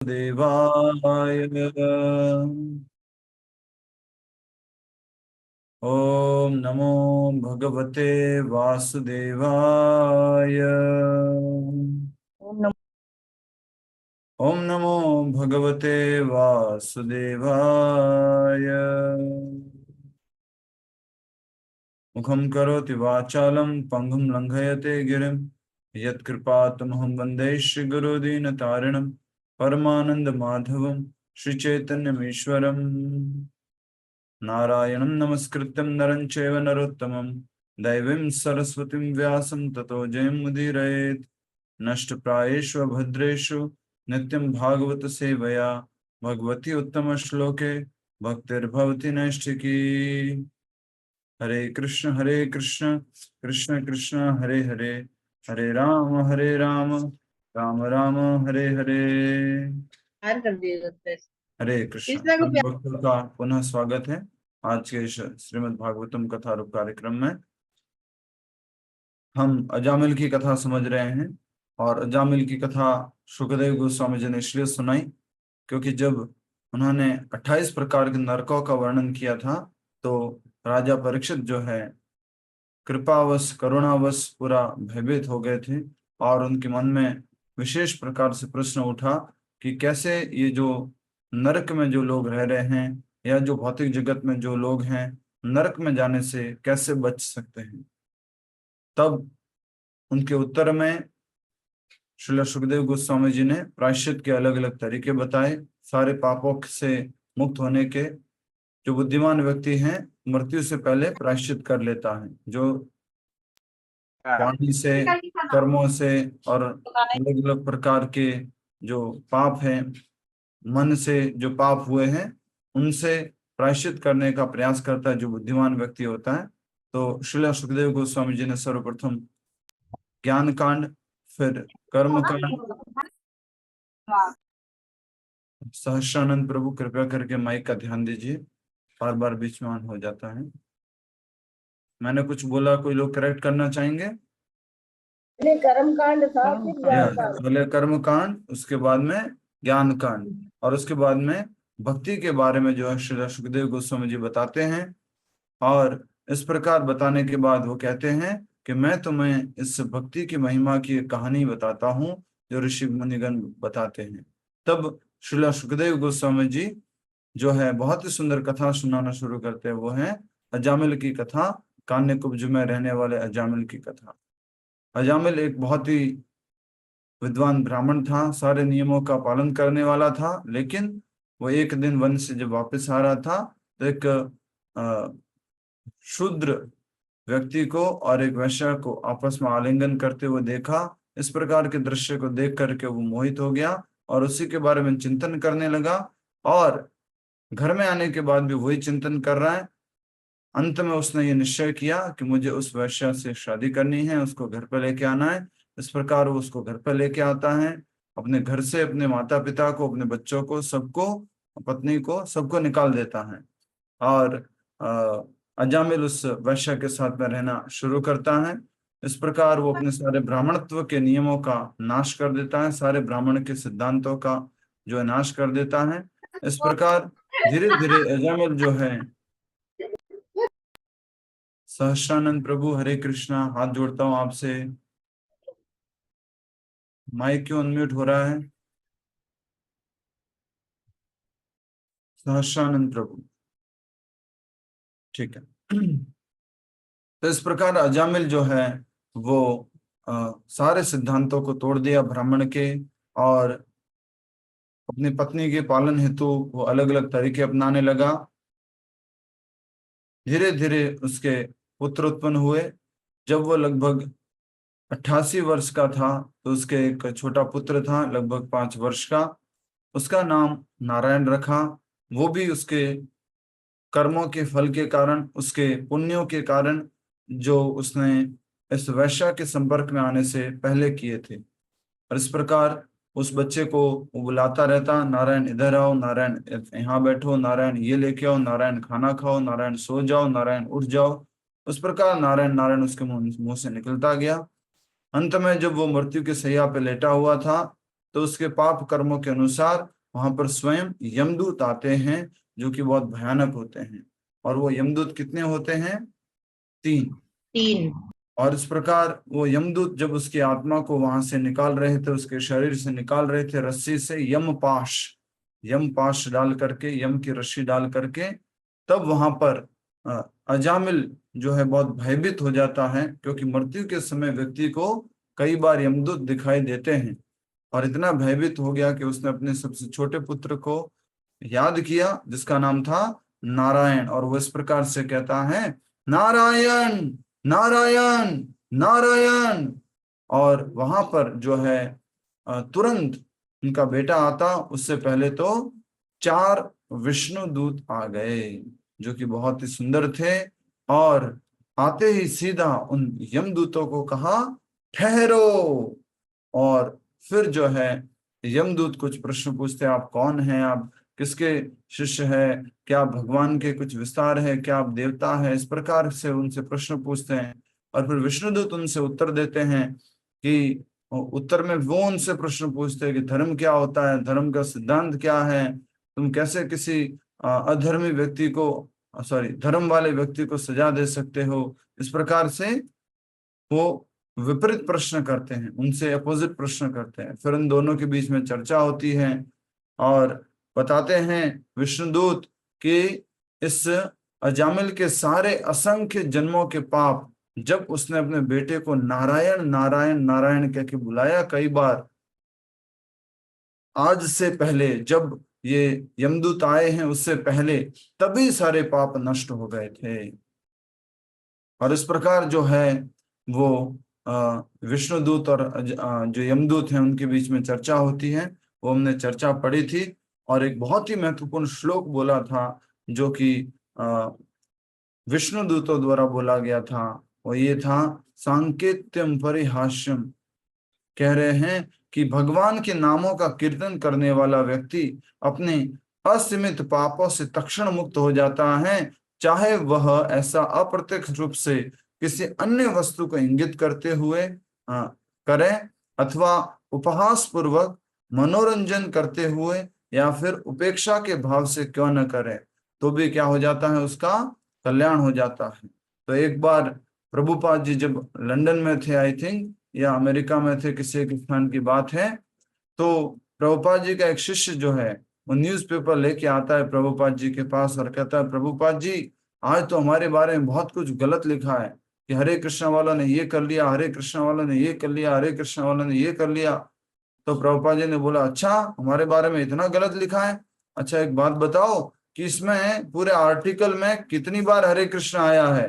देवाय। ओम नमो भगवते वासुदेवाय। ओम नमो ओम नमो भगवते वासुदेवाय। मुखं करोति वाचालं पंगुं लंघयते गिरिं यत्कृपातमहं वन्दे श्रीगुरुदीनतारिणं परमानन्दमाधवं श्रीचैतन्यमीश्वरम्। नारायणं नमस्कृत्यं नरं चैव नरोत्तमं दैवीं सरस्वतीं व्यासं ततो जयमुदीरयेत्। नष्टप्रायेषु भद्रेषु नित्यं भागवत सेवया भगवती उत्तमश्लोके भक्तिर्भवति नैष्ठिकी। हरे कृष्ण कृष्ण कृष्ण हरे हरे, हरे राम राम राम हरे हरे। पार कर दिए थे। हरे कृष्ण। कृष्णा को सभी भक्तों का पुनः स्वागत है आज के इस श्रीमद् भागवतम कथा रूप कार्यक्रम में। हम अजामिल की कथा समझ रहे हैं और अजामिल की कथा शुकदेव गोस्वामी जी ने इसलिए सुनाई क्योंकि जब उन्होंने 28 प्रकार के नरकों का वर्णन किया था तो राजा परीक्षित जो है कृपावश करुणावश पूरा भयभीत हो गए थे और उनके मन में विशेष प्रकार से प्रश्न उठा कि कैसे ये जो नरक में जो लोग रह रहे हैं या जो भौतिक जगत में जो लोग हैं नरक में जाने से कैसे बच सकते हैं। तब उनके उत्तर में श्रील सुखदेव गोस्वामी जी ने प्रायश्चित के अलग अलग तरीके बताए। सारे पापों से मुक्त होने के जो बुद्धिमान व्यक्ति हैं मृत्यु से पहले प्रायश्चित कर लेता है, जो वाणी से कर्मों से और अलग अलग प्रकार के जो पाप हैं मन से जो पाप हुए हैं उनसे प्रायश्चित करने का प्रयास करता है जो बुद्धिमान व्यक्ति होता है। तो श्रील सुखदेव गोस्वामी जी ने सर्वप्रथम ज्ञान कांड, फिर कर्म कांड। सहस्रानंद प्रभु कृपया करके माइक का ध्यान दीजिए, बार बार बीच में ऑन हो जाता है। मैंने कुछ बोला, कोई लोग करेक्ट करना चाहेंगे? कर्म कांड था फिर ज्ञान कांड। पहले कर्म कांड, उसके बाद में ज्ञान कांड और उसके बाद में भक्ति के बारे में जो है श्री सुखदेव गोस्वामी जी बताते हैं। और इस प्रकार बताने के बाद वो कहते हैं कि मैं तुम्हें इस भक्ति की महिमा की एक कहानी बताता हूँ जो ऋषि मुनिगण बताते हैं। तब श्रील सुखदेव गोस्वामी जी जो है बहुत ही सुंदर कथा सुनाना शुरू करते हैं। वो है अजामिल की कथा, कान्यकुब्ज में रहने वाले अजामिल की कथा। अजामिल एक बहुत ही विद्वान ब्राह्मण था, सारे नियमों का पालन करने वाला था, लेकिन वो एक दिन वन से जब वापस आ रहा था तो एक शूद्र व्यक्ति को और एक वैश्या को आपस में आलिंगन करते हुए देखा। इस प्रकार के दृश्य को देख करके वो मोहित हो गया और उसी के बारे में चिंतन करने लगा और घर में आने के बाद भी वही चिंतन कर रहा है। अंत में उसने ये निश्चय किया कि मुझे उस वैश्या से शादी करनी है, उसको घर पर लेके आना है। इस प्रकार वो उसको घर पर लेके आता है, अपने घर से अपने माता पिता को, अपने बच्चों को, सबको, पत्नी को, सबको निकाल देता है और अजामिल उस वैश्या के साथ में रहना शुरू करता है। इस प्रकार वो अपने सारे ब्राह्मणत्व के नियमों का नाश कर देता है, सारे ब्राह्मण के सिद्धांतों का जो है नाश कर देता है। इस प्रकार धीरे धीरे अजामिल जो है, सहस्रानंद प्रभु हरे कृष्णा, हाथ जोड़ता हूं आपसे। माइक क्यों अनम्यूट हो रहा है? सहस्रानंद प्रभु, ठीक है। तो इस प्रकार अजामिल जो है वो सारे सिद्धांतों को तोड़ दिया ब्राह्मण के और अपनी पत्नी के पालन हेतु वो अलग अलग तरीके अपनाने लगा। धीरे धीरे उसके पुत्र उत्पन्न हुए। जब वो लगभग 88 वर्ष का था तो उसके एक छोटा पुत्र था लगभग 5 वर्ष का, उसका नाम नारायण रखा। वो भी उसके कर्मों के फल के कारण, उसके पुण्यों के कारण जो उसने इस वैश्या के संपर्क में आने से पहले किए थे। और इस प्रकार उस बच्चे को वो बुलाता रहता, नारायण इधर आओ, नारायण यहाँ बैठो, नारायण ये लेके आओ, नारायण खाना खाओ, नारायण सो जाओ, नारायण उठ जाओ। उस प्रकार नारायण नारायण उसके मुंह से निकलता गया। अंत में जब वो मृत्यु के शैया पे लेटा हुआ था तो उसके पाप कर्मों के अनुसार वहां पर स्वयं यमदूत आते हैं, जो कि बहुत भयानक होते हैं। और वो यमदूत कितने होते हैं? 3। 3। और इस प्रकार वो यमदूत जब उसकी आत्मा को वहां से निकाल रहे थे, उसके शरीर से निकाल रहे थे रस्सी से, यम पाश डाल करके, यम की रस्सी डाल करके, तब वहां पर अजामिल जो है बहुत भयभीत हो जाता है, क्योंकि मृत्यु के समय व्यक्ति को कई बार यमदूत दिखाई देते हैं। और इतना भयभीत हो गया कि उसने अपने सबसे छोटे पुत्र को याद किया, जिसका नाम था नारायण, और वो इस प्रकार से कहता है, नारायण नारायण नारायण। और वहां पर जो है तुरंत उनका बेटा आता, उससे पहले तो 4 विष्णु दूत आ गए, जो कि बहुत ही सुंदर थे। और आते ही सीधा उन यमदूतों को कहा, ठहरो। और फिर जो है यमदूत कुछ प्रश्न पूछते हैं, आप कौन हैं, आप किसके शिष्य है, क्या आप भगवान के कुछ विस्तार है, क्या आप देवता है, इस प्रकार से उनसे प्रश्न पूछते हैं। और फिर विष्णुदूत उनसे उत्तर देते हैं कि उत्तर में वो उनसे प्रश्न पूछते हैं कि धर्म क्या होता है, धर्म का सिद्धांत क्या है, तुम कैसे किसी अधर्मी व्यक्ति को, सॉरी, धर्म वाले व्यक्ति को सजा दे सकते हो। इस प्रकार से वो विपरीत प्रश्न करते हैं, उनसे अपोजिट प्रश्न करते हैं। फिर उन दोनों के बीच में चर्चा होती है, और बताते हैं विष्णुदूत कि इस अजामिल के सारे असंख्य जन्मों के पाप, जब उसने अपने बेटे को नारायण नारायण नारायण कह के बुलाया कई बार, आज से पहले जब ये यमदूत आए हैं उससे पहले, तभी सारे पाप नष्ट हो गए थे। और इस प्रकार जो है वो विष्णुदूत और जो यमदूत हैं उनके बीच में चर्चा होती है, वो हमने चर्चा पढ़ी थी। और एक बहुत ही महत्वपूर्ण श्लोक बोला था, जो कि विष्णुदूतों द्वारा बोला गया था, वो ये था, सांकेत्यम परिहास्यम। कह रहे हैं कि भगवान के नामों का कीर्तन करने वाला व्यक्ति अपने असीमित पापों से तक्षण मुक्त हो जाता है, चाहे वह ऐसा अप्रत्यक्ष रूप से किसी अन्य वस्तु को इंगित करते हुए करे, अथवा उपहास पूर्वक मनोरंजन करते हुए, या फिर उपेक्षा के भाव से क्यों न करे, तो भी क्या हो जाता है, उसका कल्याण हो जाता है। तो एक बार प्रभुपाद जी जब लंदन में थे, आई थिंक, या अमेरिका में थे, किसी एक स्थान की बात है, तो प्रभुपाद जी का एक शिष्य जो है वो न्यूज़पेपर लेके आता है प्रभुपाद जी के पास और कहता है, प्रभुपाद जी, आज तो हमारे बारे में बहुत कुछ गलत लिखा है कि हरे कृष्णा वालों ने ये कर लिया, हरे कृष्णा वालों ने ये कर लिया, हरे कृष्णा वालों ने ये कर लिया। तो प्रभुपाद जी ने बोला, अच्छा, हमारे बारे में इतना गलत लिखा है, अच्छा एक बात बताओ कि इसमें पूरे आर्टिकल में कितनी बार हरे कृष्णा आया है।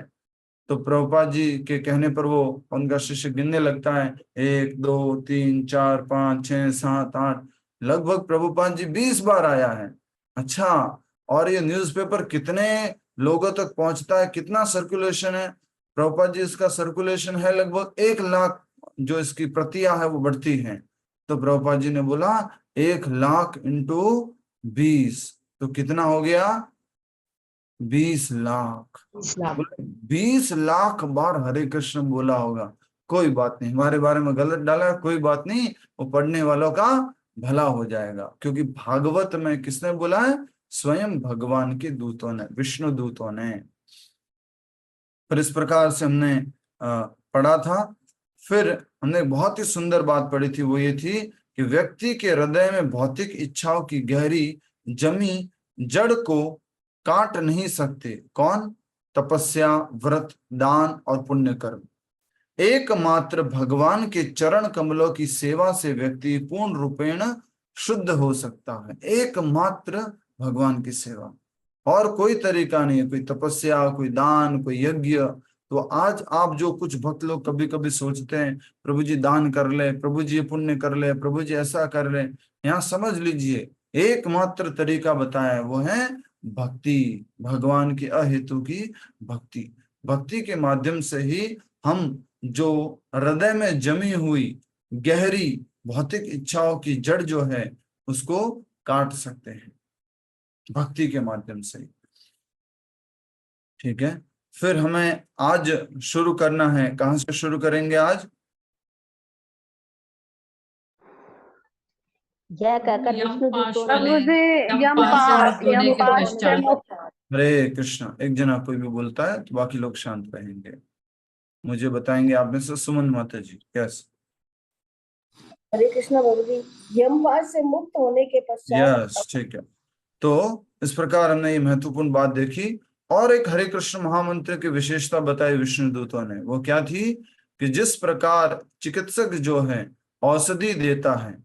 तो प्रभुपाद जी के कहने पर वो उनका शिष्य गिनने लगता है, 1 2 3 4 5 6 7 8, लगभग प्रभुपाद जी 20 बार आया है। अच्छा, और ये न्यूज़पेपर कितने लोगों तक पहुंचता है, कितना सर्कुलेशन है? प्रभुपाद जी, इसका सर्कुलेशन है लगभग 1 लाख, जो इसकी प्रतियां है वो बढ़ती हैं। तो प्रभुपाद जी ने बोला, 1 लाख इंटू 20, तो कितना हो गया? 20 लाख। 20 लाख। 20 लाख बार हरे कृष्ण बोला होगा। कोई बात नहीं, हमारे बारे में गलत डाला है, कोई बात नहीं, वो पढ़ने वालों का भला हो जाएगा, क्योंकि भागवत में किसने बोला है? स्वयं भगवान के दूतों ने, विष्णु दूतों ने। पर इस प्रकार से हमने पढ़ा था। फिर हमने बहुत ही सुंदर बात पढ़ी थी, वो ये थी कि व्यक्ति के हृदय में भौतिक इच्छाओं की गहरी जमी जड़ को काट नहीं सकते। कौन? तपस्या, व्रत, दान और पुण्य कर्म। एकमात्र भगवान के चरण कमलों की सेवा से व्यक्ति पूर्ण रूपेण शुद्ध हो सकता है। एकमात्र भगवान की सेवा, और कोई तरीका नहीं है, कोई तपस्या, कोई दान, कोई यज्ञ। तो आज आप जो कुछ भक्त लोग कभी कभी सोचते हैं, प्रभु जी दान कर ले, प्रभु जी पुण्य कर ले, प्रभु जी ऐसा कर ले, यहाँ समझ लीजिए एकमात्र तरीका बताया है, वो है भक्ति, भगवान की अहेतु की भक्ति। भक्ति के माध्यम से ही हम जो हृदय में जमी हुई गहरी भौतिक इच्छाओं की जड़ जो है उसको काट सकते हैं, भक्ति के माध्यम से। ठीक है, फिर हमें आज शुरू करना है। कहां से शुरू करेंगे आज? जय कहकर विष्णु दूतों ने प्रभु जी यमपाश से मुक्त हरे कृष्णा। एक जना कोई भी बोलता है तो बाकी लोग शांत रहेंगे। मुझे बताएंगे आप में से सुमन माता जी। यस हरे कृष्णा प्रभु जी। यमपाश से मुक्त होने के पश्चात यस ठीक है। तो इस प्रकार हमने ये महत्वपूर्ण बात देखी। और एक हरे कृष्ण महामंत्र की विशेषता बताई विष्णु दूतों ने। वो क्या थी कि जिस प्रकार चिकित्सक जो है औषधि देता है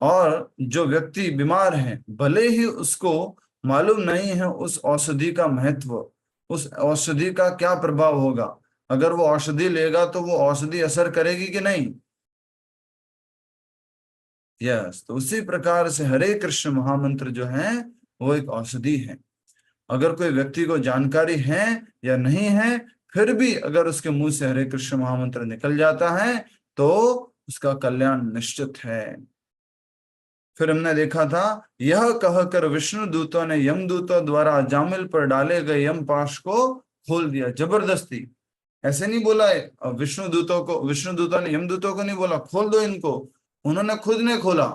और जो व्यक्ति बीमार है भले ही उसको मालूम नहीं है उस औषधि का महत्व, उस औषधि का क्या प्रभाव होगा, अगर वो औषधि लेगा तो वो औषधि असर करेगी कि नहीं। यस तो उसी प्रकार से हरे कृष्ण महामंत्र जो है वो एक औषधि है। अगर कोई व्यक्ति को जानकारी है या नहीं है, फिर भी अगर उसके मुंह से हरे कृष्ण महामंत्र निकल जाता है तो उसका कल्याण निश्चित है। फिर हमने देखा था यह कहकर विष्णु दूतों ने यमदूतों द्वारा जामिल पर डाले गए यमपाश को खोल दिया जबरदस्ती। ऐसे नहीं बोला है विष्णु दूतों को, विष्णु दूतों ने यमदूतों को नहीं बोला खोल दो इनको, उन्होंने खुद ने खोला,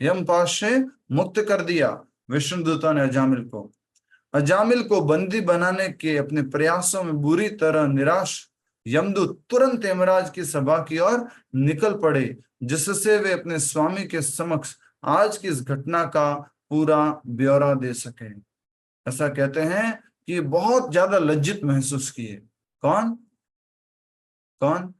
यमपाश से मुक्त कर दिया विष्णु दूतों ने अजामिल को। अजामिल को बंदी बनाने के अपने प्रयासों में बुरी तरह निराश यमदूत तुरंत यमराज की सभा की ओर निकल पड़े, जिससे वे अपने स्वामी के समक्ष आज की इस घटना का पूरा ब्यौरा दे सके। ऐसा कहते हैं कि बहुत ज्यादा लज्जित महसूस किए। कौन कौन?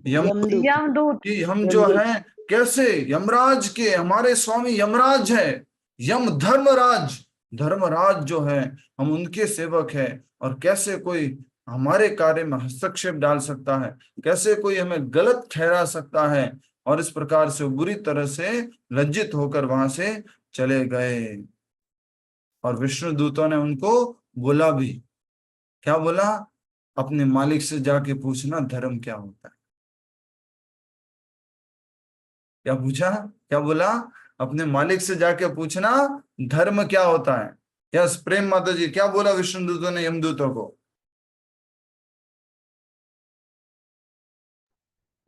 यमदूत यमदूत कि हम जो हैं कैसे यमराज के, हमारे स्वामी यमराज है, यम धर्मराज, धर्मराज जो है हम उनके सेवक हैं, और कैसे कोई हमारे कार्य में हस्तक्षेप डाल सकता है, कैसे कोई हमें गलत ठहरा सकता है। और इस प्रकार से बुरी तरह से लज्जित होकर वहां से चले गए। और विष्णु दूतों ने उनको बोला भी, क्या बोला? अपने मालिक से जाके पूछना धर्म क्या होता है। क्या पूछा? क्या बोला? अपने मालिक से जाके पूछना धर्म क्या होता है। यस प्रेम माता जी, क्या बोला विष्णु दूतों ने यमदूतों को?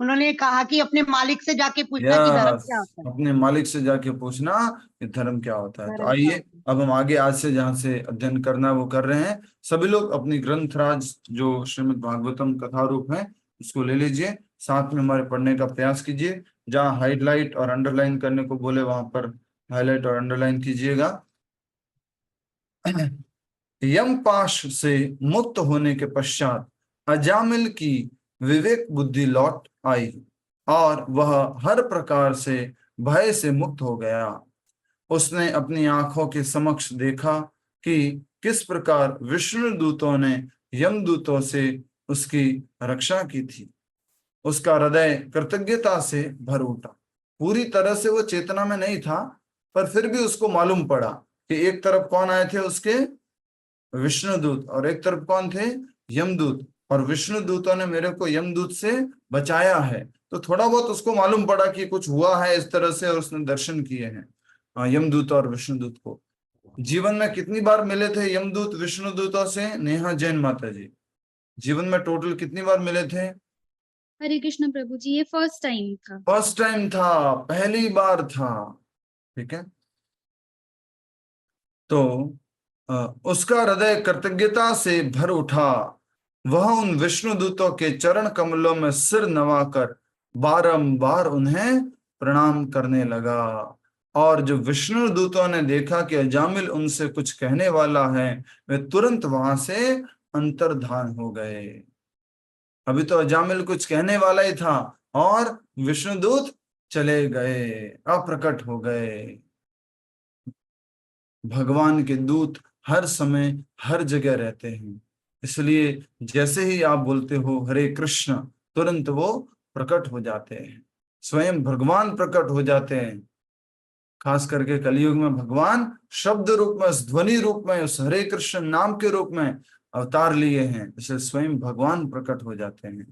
उन्होंने कहा कि अपने मालिक से जाके पूछना कि धर्म क्या होता है। अपने मालिक से जाके पूछना कि धर्म क्या होता है। तो धर्म क्या आइए होता है। अब हम आगे आज से जहां से अध्ययन करना है वो कर रहे हैं। सभी लोग अपनी ग्रंथराज जो श्रीमद् भागवतम कथा रूप है उसको ले लीजिए, साथ में हमारे पढ़ने का प्रयास कीजिए। जहाँ हाईलाइट और अंडरलाइन करने को बोले वहां पर हाईलाइट और अंडरलाइन कीजिएगा। यमपाश से मुक्त होने के पश्चात अजामिल की विवेक बुद्धि लौट आई और वह हर प्रकार से भय से मुक्त हो गया। उसने अपनी आंखों के समक्ष देखा कि किस प्रकार विष्णु दूतों ने यमदूतों से उसकी रक्षा की थी। उसका हृदय कृतज्ञता से भर उठा। पूरी तरह से वो चेतना में नहीं था, पर फिर भी उसको मालूम पड़ा कि एक तरफ कौन आए थे उसके, विष्णुदूत, और एक तरफ कौन थे, यमदूत। और विष्णु दूतों ने मेरे को यमदूत से बचाया है। तो थोड़ा बहुत उसको मालूम पड़ा कि कुछ हुआ है इस तरह से, और उसने दर्शन किए हैं यमदूत और विष्णुदूत को। जीवन में कितनी बार मिले थे यमदूत विष्णुदूतों से? नेहा जैन माता जी, जीवन में टोटल कितनी बार मिले थे? हरे कृष्ण प्रभु जी, ये फर्स्ट टाइम था। फर्स्ट टाइम था, पहली बार था। ठीक है। तो उसका हृदय कृतज्ञता से भर उठा। वह उन विष्णु दूतों के चरण कमलों में सिर नवाकर बारंबार उन्हें प्रणाम करने लगा। और जो विष्णु दूतों ने देखा कि अजामिल उनसे कुछ कहने वाला है, वे तुरंत वहां से अंतर्धान हो गए। अभी तो अजामिल कुछ कहने वाला ही था और विष्णुदूत चले गए, अप्रकट हो गए। भगवान के दूत हर समय हर जगह रहते हैं, इसलिए जैसे ही आप बोलते हो हरे कृष्ण, तुरंत वो प्रकट हो जाते हैं, स्वयं भगवान प्रकट हो जाते हैं। खास करके कलयुग में भगवान शब्द रूप में, उस ध्वनि रूप में, उस हरे कृष्ण नाम के रूप में अवतार लिए हैं, इसलिए स्वयं भगवान प्रकट हो जाते हैं।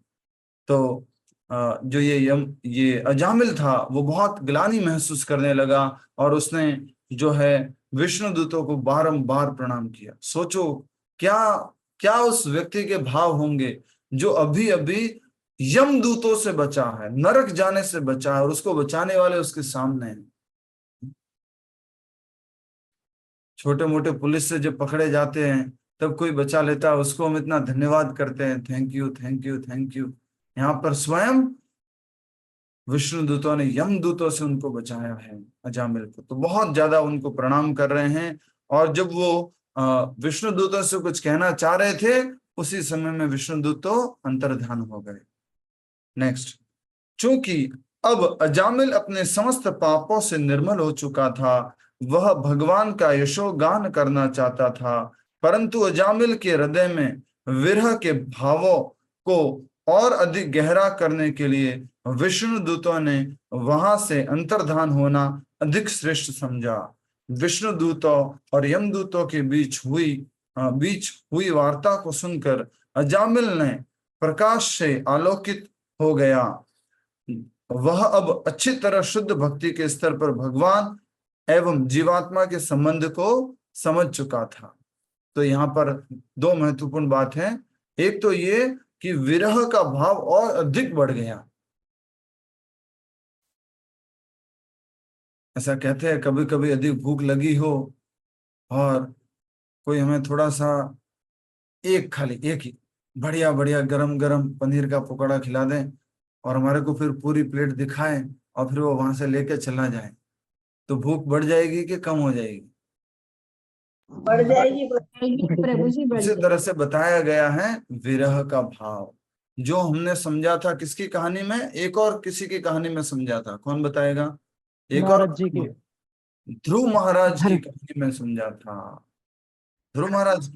तो जो ये अजामिल था वो बहुत ग्लानि महसूस करने लगा और उसने जो है विष्णु दूतों को बारंबार प्रणाम किया। सोचो क्या क्या उस व्यक्ति के भाव होंगे जो अभी अभी यमदूतों से बचा है, नरक जाने से बचा है, और उसको बचाने वाले उसके सामने हैं। छोटे मोटे पुलिस से जब पकड़े जाते हैं तब कोई बचा लेता है, उसको हम इतना धन्यवाद करते हैं, thank you thank you thank you. यहाँ पर स्वयं विष्णु दूतों ने यमदूतों से उनको बचाया है, अजामिल को, तो बहुत ज्यादा उनको प्रणाम कर रहे हैं। और जब वो विष्णु दूतों से कुछ कहना चाह रहे थे, उसी समय में विष्णु दूत तो अंतर्धान हो गए। नेक्स्ट, चूंकि अब अजामिल अपने समस्त पापों से निर्मल हो चुका था, वह भगवान का यशोगान करना चाहता था, परंतु अजामिल के हृदय में विरह के भावों को और अधिक गहरा करने के लिए विष्णु दूतों ने वहां से अंतर्धान होना अधिक श्रेष्ठ समझा। विष्णु दूतों और यमदूतों के बीच हुई वार्ता को सुनकर अजामिल ने प्रकाश से आलोकित हो गया। वह अब अच्छी तरह शुद्ध भक्ति के स्तर पर भगवान एवं जीवात्मा के संबंध को समझ चुका था। तो यहाँ पर दो महत्वपूर्ण बात है। एक तो ये कि विरह का भाव और अधिक बढ़ गया। ऐसा कहते हैं कभी कभी अधिक भूख लगी हो और कोई हमें थोड़ा सा खाली एक ही बढ़िया बढ़िया गरम गरम पनीर का पकौड़ा खिला दें और हमारे को फिर पूरी प्लेट दिखाएं और फिर वो वहां से लेके चला जाए, तो भूख बढ़ जाएगी कि कम हो जाएगी? बढ़ जाएगी प्रभु जी, बढ़ उसी तरह से बताया गया है विरह का भाव, जो हमने समझा था किसकी कहानी में, एक और किसी की कहानी में समझा था, कौन बताएगा? एक और ध्रुव महाराज की कहानी में समझा था। ध्रुव महाराज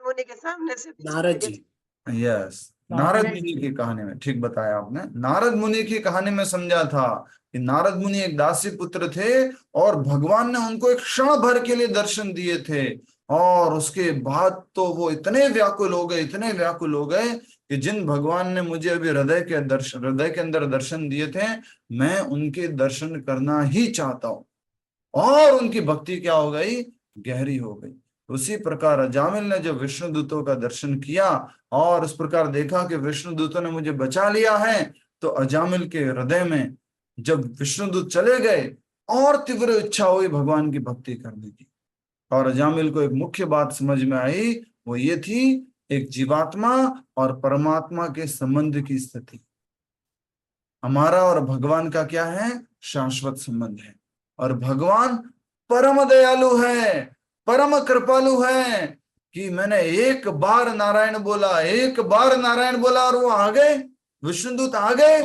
मुनि के सामने से नारद जी, यस, नारद मुनि की कहानी में, ठीक बताया आपने, नारद मुनि की कहानी में समझा था कि नारद मुनि एक दासी पुत्र थे और भगवान ने उनको एक क्षण भर के लिए दर्शन दिए थे, और उसके बाद तो वो इतने व्याकुल हो गए, इतने व्याकुल हो गए कि जिन भगवान ने मुझे अभी हृदय के अंदर दर्शन दिए थे, मैं उनके दर्शन करना ही चाहता हूं। और उनकी भक्ति क्या हो गई? गहरी हो गई। उसी प्रकार अजामिल ने जब विष्णु दूतों का दर्शन किया और उस प्रकार देखा कि विष्णु दूतों ने मुझे बचा लिया है, तो अजामिल के हृदय में जब विष्णु दूत चले गए और तीव्र इच्छा हुई भगवान की भक्ति करने की। और अजामिल को एक मुख्य बात समझ में आई, वो ये थी एक जीवात्मा और परमात्मा के संबंध की स्थिति। हमारा और भगवान का क्या है? शाश्वत संबंध है। और भगवान परम दयालु है, परम कृपालु है कि मैंने एक बार नारायण बोला, एक बार नारायण बोला और वो आ गए, विष्णुदूत आ गए।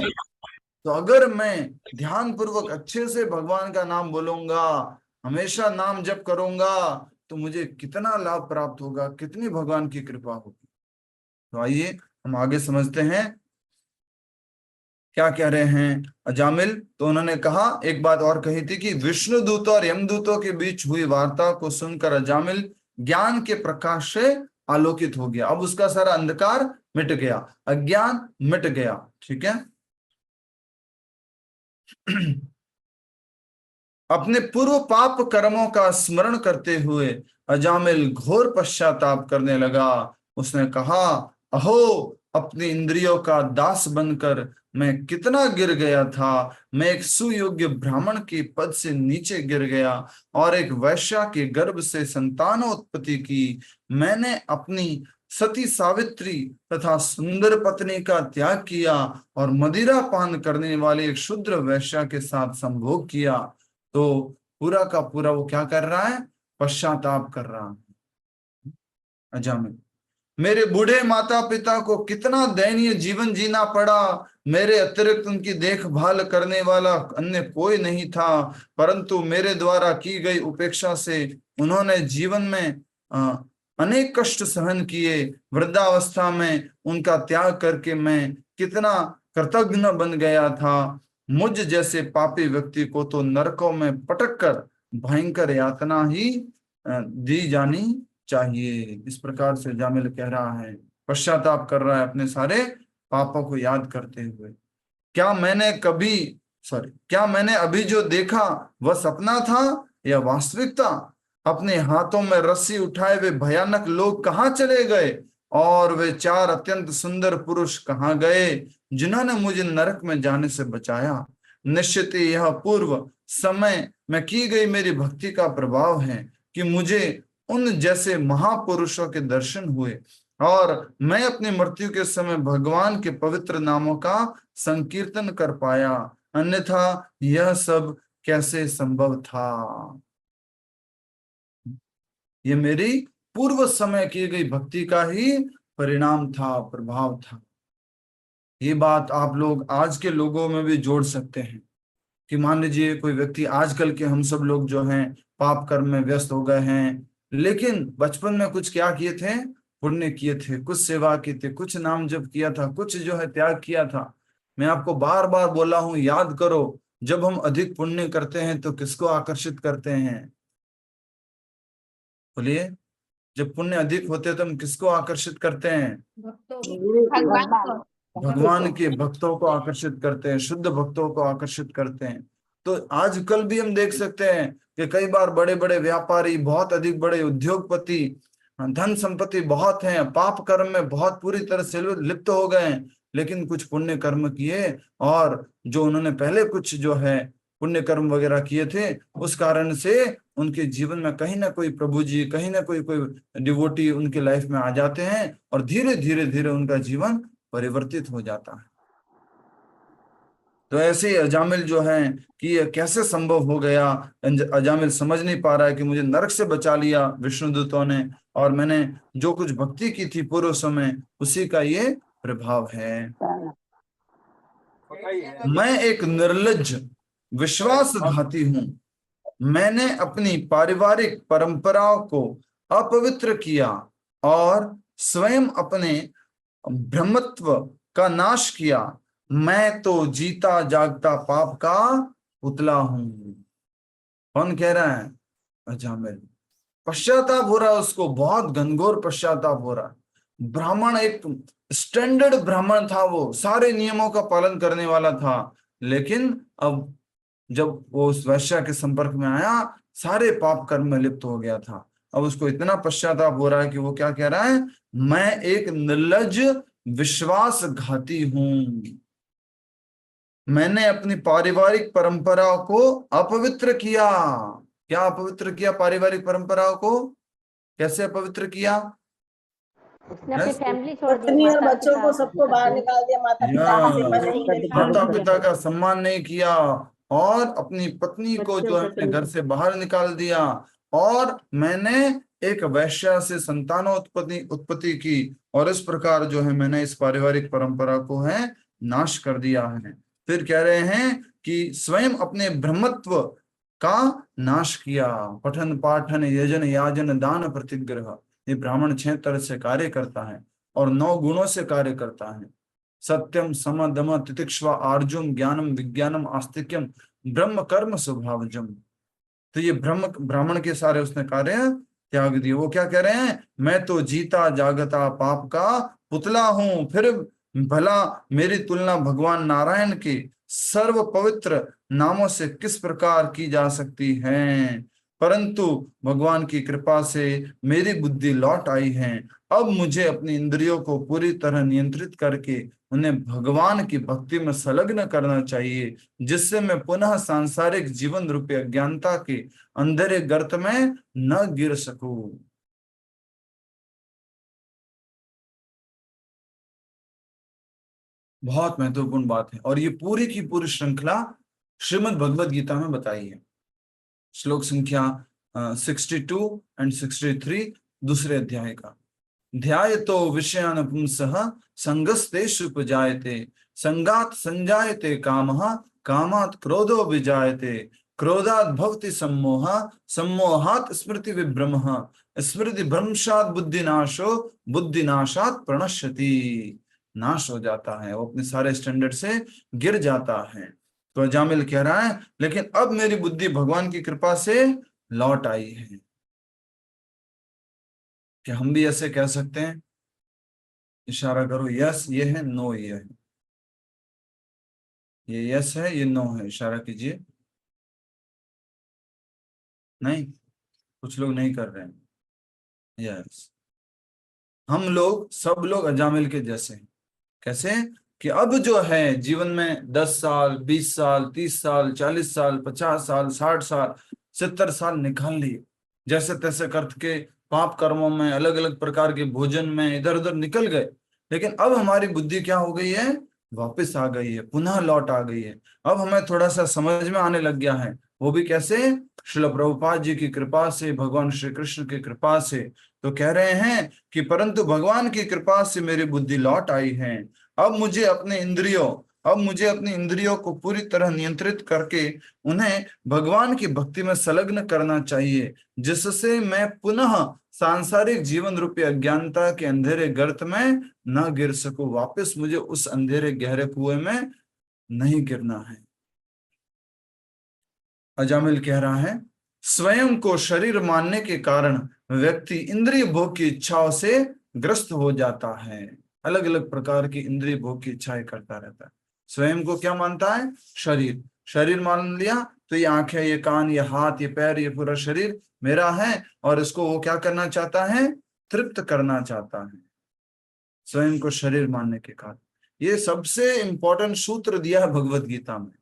तो अगर मैं ध्यान पूर्वक अच्छे से भगवान का नाम बोलूंगा, हमेशा नाम जप करूंगा, तो मुझे कितना लाभ प्राप्त होगा, कितनी भगवान की कृपा होगी। तो आइए हम आगे समझते हैं क्या कह रहे हैं अजामिल। तो उन्होंने कहा, एक बात और कही थी कि विष्णु दूतों और यमदूतों के बीच हुई वार्ता को सुनकर अजामिल ज्ञान के प्रकाश से आलोकित हो गया। अब उसका सारा अंधकार मिट गया, अज्ञान मिट गया। ठीक है। अपने पूर्व पाप कर्मों का स्मरण करते हुए अजामिल घोर पश्चाताप करने लगा। उसने कहा, अहो, अपनी इंद्रियों का दास बनकर मैं कितना गिर गया था। मैं एक सुयोग्य ब्राह्मण के पद से नीचे गिर गया और एक वैश्या के गर्भ से संतानोत्पत्ति की। मैंने अपनी सती सावित्री तथा सुंदर पत्नी का त्याग किया और मदिरा पान करने वाले एक शूद्र वैश्या के साथ संभोग किया। तो पूरा का पूरा वो क्या कर रहा है? पश्चाताप कर रहा है अजामिल। मेरे बूढ़े माता पिता को कितना दयनीय जीवन जीना पड़ा। मेरे अतिरिक्त उनकी देखभाल करने वाला अन्य कोई नहीं था, परंतु मेरे द्वारा की गई उपेक्षा से उन्होंने जीवन में अनेक कष्ट सहन किए। वृद्धावस्था में उनका त्याग करके मैं कितना कृतघ्न बन गया था। मुझ जैसे पापी व्यक्ति को तो नरकों में पटक कर भयंकर यातना ही दी जानी चाहिए। इस प्रकार से जामिल कह रहा है, पश्चाताप कर रहा है अपने सारे पापों को याद करते हुए। क्या मैंने अभी जो देखा वह सपना था या वास्तविकता? अपने हाथों में रस्सी उठाए हुए भयानक लोग कहाँ चले गए? और वे 4 अत्यंत सुंदर पुरुष कहाँ गए जिन्होंने मुझे नरक में जाने से बचाया। निश्चित ही यह पूर्व समय में की गई मेरी भक्ति का प्रभाव है कि मुझे उन जैसे महापुरुषों के दर्शन हुए और मैं अपनी मृत्यु के समय भगवान के पवित्र नामों का संकीर्तन कर पाया, अन्यथा यह सब कैसे संभव था। ये मेरी पूर्व समय की गई भक्ति का ही परिणाम था, प्रभाव था। ये बात आप लोग आज के लोगों में भी जोड़ सकते हैं कि मान लीजिए कोई व्यक्ति, आजकल के हम सब लोग जो हैं पाप कर्म में व्यस्त हो गए हैं, लेकिन बचपन में कुछ क्या किए थे, पुण्य किए थे, कुछ सेवा की थी, कुछ नाम जप किया था, कुछ जो है त्याग किया था। मैं आपको बार बार बोला हूं, याद करो, जब हम अधिक पुण्य करते हैं तो किसको आकर्षित करते हैं? बोलिए, जब पुण्य अधिक होते हैं तो हम किसको आकर्षित करते हैं? भगवान के भक्तों को आकर्षित करते हैं, शुद्ध भक्तों को आकर्षित करते हैं। तो आजकल भी हम देख सकते हैं कि कई बार बड़े बड़े व्यापारी, बहुत अधिक बड़े उद्योगपति, धन संपत्ति बहुत हैं, पाप कर्म में बहुत पूरी तरह से लिप्त हो गए हैं, लेकिन कुछ पुण्य कर्म किए और जो उन्होंने पहले कुछ जो है पुण्य कर्म वगैरह किए थे, उस कारण से उनके जीवन में कहीं ना कोई प्रभु जी, कहीं ना कोई डिवोटी उनके लाइफ में आ जाते हैं और धीरे धीरे धीरे उनका जीवन परिवर्तित हो जाता है। तो ऐसे ही अजामिल जो है कि ये कैसे संभव हो गया, अजामिल समझ नहीं पा रहा है कि मुझे नरक से बचा लिया विष्णुदूतों ने, और मैंने जो कुछ भक्ति की थी पूर्व समय, उसी का ये प्रभाव है। मैं एक निर्लज्ज विश्वासघाती हूं। मैंने अपनी पारिवारिक परंपराओं को अपवित्र किया और स्वयं अपने ब्रह्मत्व का नाश किया। मैं तो जीता जागता पाप का पुतला हूं। कौन कह रहा है? अजामिल। पश्चाताप हो रहा है उसको, बहुत घनघोर पश्चाताप हो रहा है। ब्राह्मण, एक स्टैंडर्ड ब्राह्मण था, वो सारे नियमों का पालन करने वाला था, लेकिन अब जब वो उस वैश्या के संपर्क में आया, सारे पाप कर्म में लिप्त हो गया था। अब उसको इतना पश्चाताप हो रहा है कि वो क्या कह रहा है? मैं एक निर्लज्ज विश्वासघाती हूं। मैंने अपनी पारिवारिक परंपराओं को अपवित्र किया। क्या अपवित्र किया? पारिवारिक परंपराओं को कैसे अपवित्र किया? उसने अपनी फैमिली छोड़ दी, पत्नी और बच्चों को सबको बाहर निकाल दिया, माता पिता की सेवा नहीं की, माता पिता का सम्मान नहीं किया और अपनी पत्नी को जो है अपने घर से बाहर निकाल दिया, और मैंने एक वैश्या से उत्पत्ति की, और इस प्रकार जो है मैंने इस पारिवारिक परंपरा को है नाश कर दिया है। फिर कह रहे हैं कि स्वयं अपने ब्रह्मत्व का नाश किया। पठन पाठन यजन याजन दान प्रतिग्रह, ये ब्राह्मण 6 तरह से कार्य करता है और 9 गुणों से कार्य करता है। सत्यम सम दम तितिक्ष्वा आर्जुम ज्ञानम विज्ञानम आस्तिक्यम ब्रह्म कर्म स्वभावजम। तो ये ब्राह्मण के सारे उसने कार्य त्याग दिए। वो क्या कह रहे हैं? मैं तो जीता जागता पाप का पुतला हूं। फिर भला मेरी तुलना भगवान नारायण के सर्व पवित्र नामों से किस प्रकार की जा सकती है? परंतु भगवान की कृपा से मेरी बुद्धि लौट आई है। अब मुझे अपनी इंद्रियों को पूरी तरह नियंत्रित करके उन्हें भगवान की भक्ति में संलग्न करना चाहिए, जिससे मैं पुनः सांसारिक जीवन रूपी अज्ञानता के अंधेरे गर्त में न गिर सकूं। बहुत महत्वपूर्ण बात है, और ये पूरी की पूरी श्रृंखला श्रीमद् भगवद गीता में बताई है। श्लोक संख्या 62 एंड 63 दूसरे अध्याय का। ध्यायतो विषयान् पुंसः संगस्तेषु उपजायते, संगात् संजायते कामः, कामात् क्रोधो विजायते, क्रोधात् भवति सम्मोहः, सम्मोहात् स्मृति विभ्रमः, स्मृति भ्रंशात् बुद्धिनाशो, बुद्धिनाशात् प्रणश्यति। नाश हो जाता है, वो अपने सारे स्टैंडर्ड से गिर जाता है। तो अजामिल कह रहा है, लेकिन अब मेरी बुद्धि भगवान की कृपा से लौट आई है। कि हम भी ऐसे कह सकते हैं? इशारा करो, यस ये है, नो ये है। ये यस है, ये नो है, इशारा कीजिए। नहीं, कुछ लोग नहीं कर रहे हैं। यस, हम लोग सब लोग अजामिल के जैसे हैं। कैसे? कि अब जो है जीवन में 10 साल, 20 साल, 30 साल, 40 साल, 50 साल, 60 साल, 70 साल निकाल लिए, जैसे तैसे करके पाप कर्मों में, अलग अलग प्रकार के भोजन में इधर उधर निकल गए। लेकिन अब हमारी बुद्धि क्या हो गई है? वापस आ गई है, पुनः लौट आ गई है। अब हमें थोड़ा सा समझ में आने लग गया है। वो भी कैसे? श्रील प्रभुपाद जी की कृपा से, भगवान श्री कृष्ण की कृपा से। तो कह रहे हैं कि परंतु भगवान की कृपा से मेरी बुद्धि लौट आई है। अब मुझे अपनी इंद्रियों को पूरी तरह नियंत्रित करके उन्हें भगवान की भक्ति में संलग्न करना चाहिए, जिससे मैं पुनः सांसारिक जीवन रूपी अज्ञानता के अंधेरे गर्त में न गिर सकूं। वापस मुझे उस अंधेरे गहरे कुएं में नहीं गिरना है। अजामिल कह रहा है, स्वयं को शरीर मानने के कारण व्यक्ति इंद्रिय भोग की इच्छाओं से ग्रस्त हो जाता है। अलग अलग प्रकार की इंद्रिय भोग की इच्छाएं करता रहता है। स्वयं को क्या मानता है? शरीर। शरीर मान लिया तो ये आंखें, ये कान, ये हाथ, ये पैर, ये पूरा शरीर मेरा है, और इसको वो क्या करना चाहता है? तृप्त करना चाहता है, स्वयं को शरीर मानने के कारण। ये सबसे इंपॉर्टेंट सूत्र दिया है भगवत गीता में,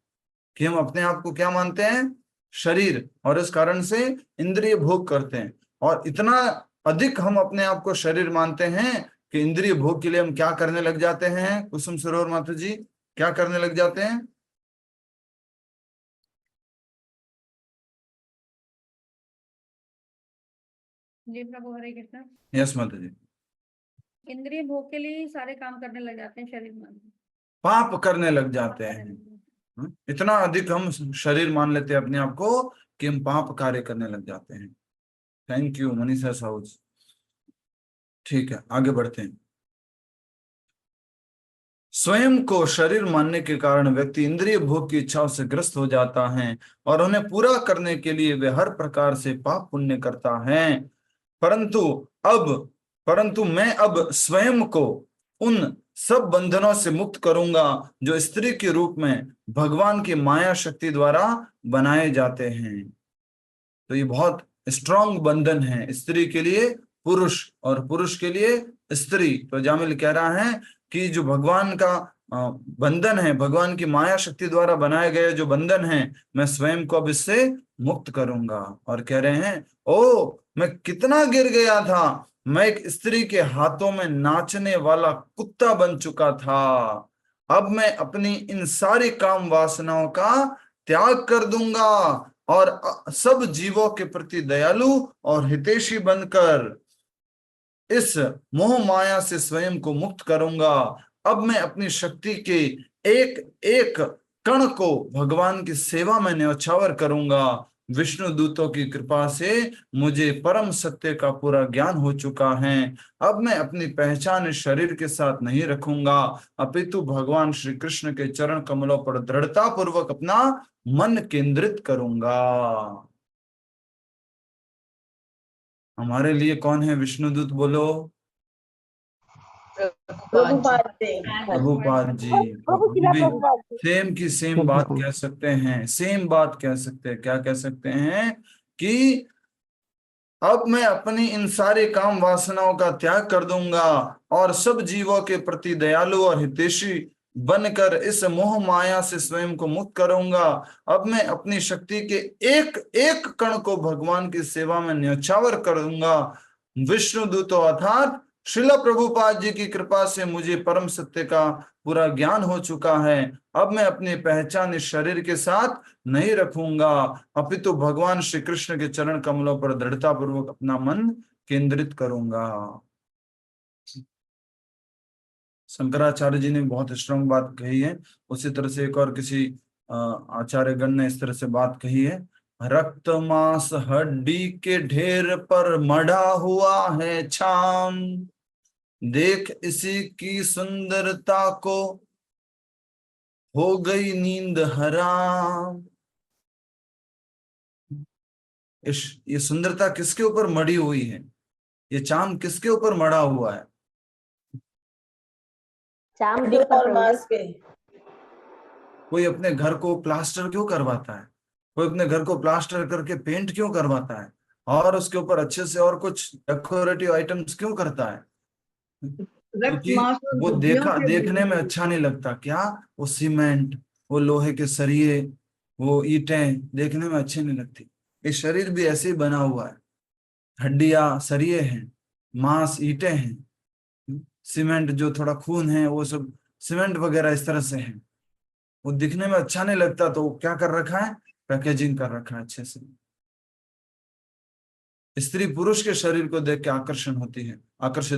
कि हम अपने आप को क्या मानते हैं? शरीर, और इस कारण से इंद्रिय भोग करते हैं। और इतना अधिक हम अपने आप को शरीर मानते हैं कि इंद्रिय भोग के लिए हम क्या करने लग जाते हैं? कुसुम सरोवर माता जी, क्या करने लग जाते हैं? जी प्रभु, हरे कृष्ण। यस माता जी। इंद्रिय भोग के लिए ही सारे काम करने लग जाते हैं, शरीर मान पाप करने लग जाते हैं। इतना अधिक हम शरीर मान लेते हैं अपने आप को कि हम पाप कार्य करने लग जाते हैं। थैंक यू मनीषा साहू जी। ठीक है, आगे बढ़ते हैं। स्वयं को शरीर मानने के कारण व्यक्ति इंद्रिय भोग की इच्छाओं से ग्रस्त हो जाता है, और उन्हें पूरा करने के लिए वे हर प्रकार से पाप पुण्य करता है। परंतु मैं अब स्वयं को उन सब बंधनों से मुक्त करूंगा जो स्त्री के रूप में भगवान की माया शक्ति द्वारा बनाए जाते हैं। तो ये बहुत स्ट्रांग बंधन है, स्त्री के लिए पुरुष और पुरुष के लिए स्त्री। तो जामिल कह रहा है कि जो भगवान का बंधन है, भगवान की माया शक्ति द्वारा बनाए गए जो बंधन है, मैं स्वयं को अब इससे मुक्त करूंगा। और कह रहे हैं, ओ मैं कितना गिर गया था, मैं एक स्त्री के हाथों में नाचने वाला कुत्ता बन चुका था। अब मैं अपनी इन सारी काम वासनाओं का त्याग कर दूंगा और सब जीवों के प्रति दयालु और हितैषी बनकर इस मोह माया से स्वयं को मुक्त करूंगा। अब मैं अपनी शक्ति के एक एक कण को भगवान की सेवा में न्यौछावर करूंगा। विष्णु दूतों की कृपा से मुझे परम सत्य का पूरा ज्ञान हो चुका है। अब मैं अपनी पहचान इस शरीर के साथ नहीं रखूंगा, अपितु भगवान श्री कृष्ण के चरण कमलों पर दृढ़ता पूर्वक अपना मन केंद्रित करूंगा। हमारे लिए कौन है विष्णुदूत? बोलो। प्रभुपाद जी। प्रभुपाद जी। प्रभु हम भी प्रभुपाद जी। सेम की सेम बात कह सकते हैं, सेम बात कह सकते हैं। क्या कह सकते हैं? कि अब मैं अपनी इन सारे काम वासनाओं का त्याग कर दूंगा और सब जीवों के प्रति दयालु और हितैषी बनकर इस मोह माया से स्वयं को मुक्त करूंगा। अब मैं अपनी शक्ति के एक एक कण को भगवान की सेवा में न्यौछावर करूंगा। विष्णु दूतों अर्थात श्रील प्रभुपाद जी की कृपा से मुझे परम सत्य का पूरा ज्ञान हो चुका है। अब मैं अपनी पहचान इस शरीर के साथ नहीं रखूंगा, अपितु भगवान श्री कृष्ण के चरण कमलों पर दृढ़ता पूर्वक अपना मन केंद्रित करूंगा। शंकराचार्य जी ने बहुत स्ट्रांग बात कही है। उसी तरह से एक और किसी आचार्य गण ने इस तरह से बात कही है, रक्त मांस हड्डी के ढेर पर मढ़ा हुआ है छाम, देख इसी की सुंदरता को हो गई नींद हराम। ये सुंदरता किसके ऊपर मढ़ी हुई है? ये चाम किसके ऊपर मढ़ा हुआ है? चाम के ऊपर और मांस के। कोई अपने घर को प्लास्टर क्यों करवाता है? कोई अपने घर को प्लास्टर करके पेंट क्यों करवाता है? और उसके ऊपर अच्छे से और कुछ डेकोरेटिव आइटम्स क्यों करता है? रक्त क्योंकि मांस और वो हड्डियों के देखने में बने अच्छा नहीं लगता। क्या? वो सीमेंट, वो लोहे के सरिये, वो ईंटें देखने में अच्छी नहीं लगती। ये शरीर भी ऐसे ही बना हुआ है, हड्डियां सरिये हैं, मांस ईंटें हैं, सीमेंट जो थोड़ा खून है वो सब सीमेंट वगैरह इस तरह से है। वो दिखने में अच्छा नहीं लगता, तो क्या कर रखा है? पैकेजिंग कर रखा है अच्छे से। स्त्री पुरुष के शरीर को देख के आकर्षित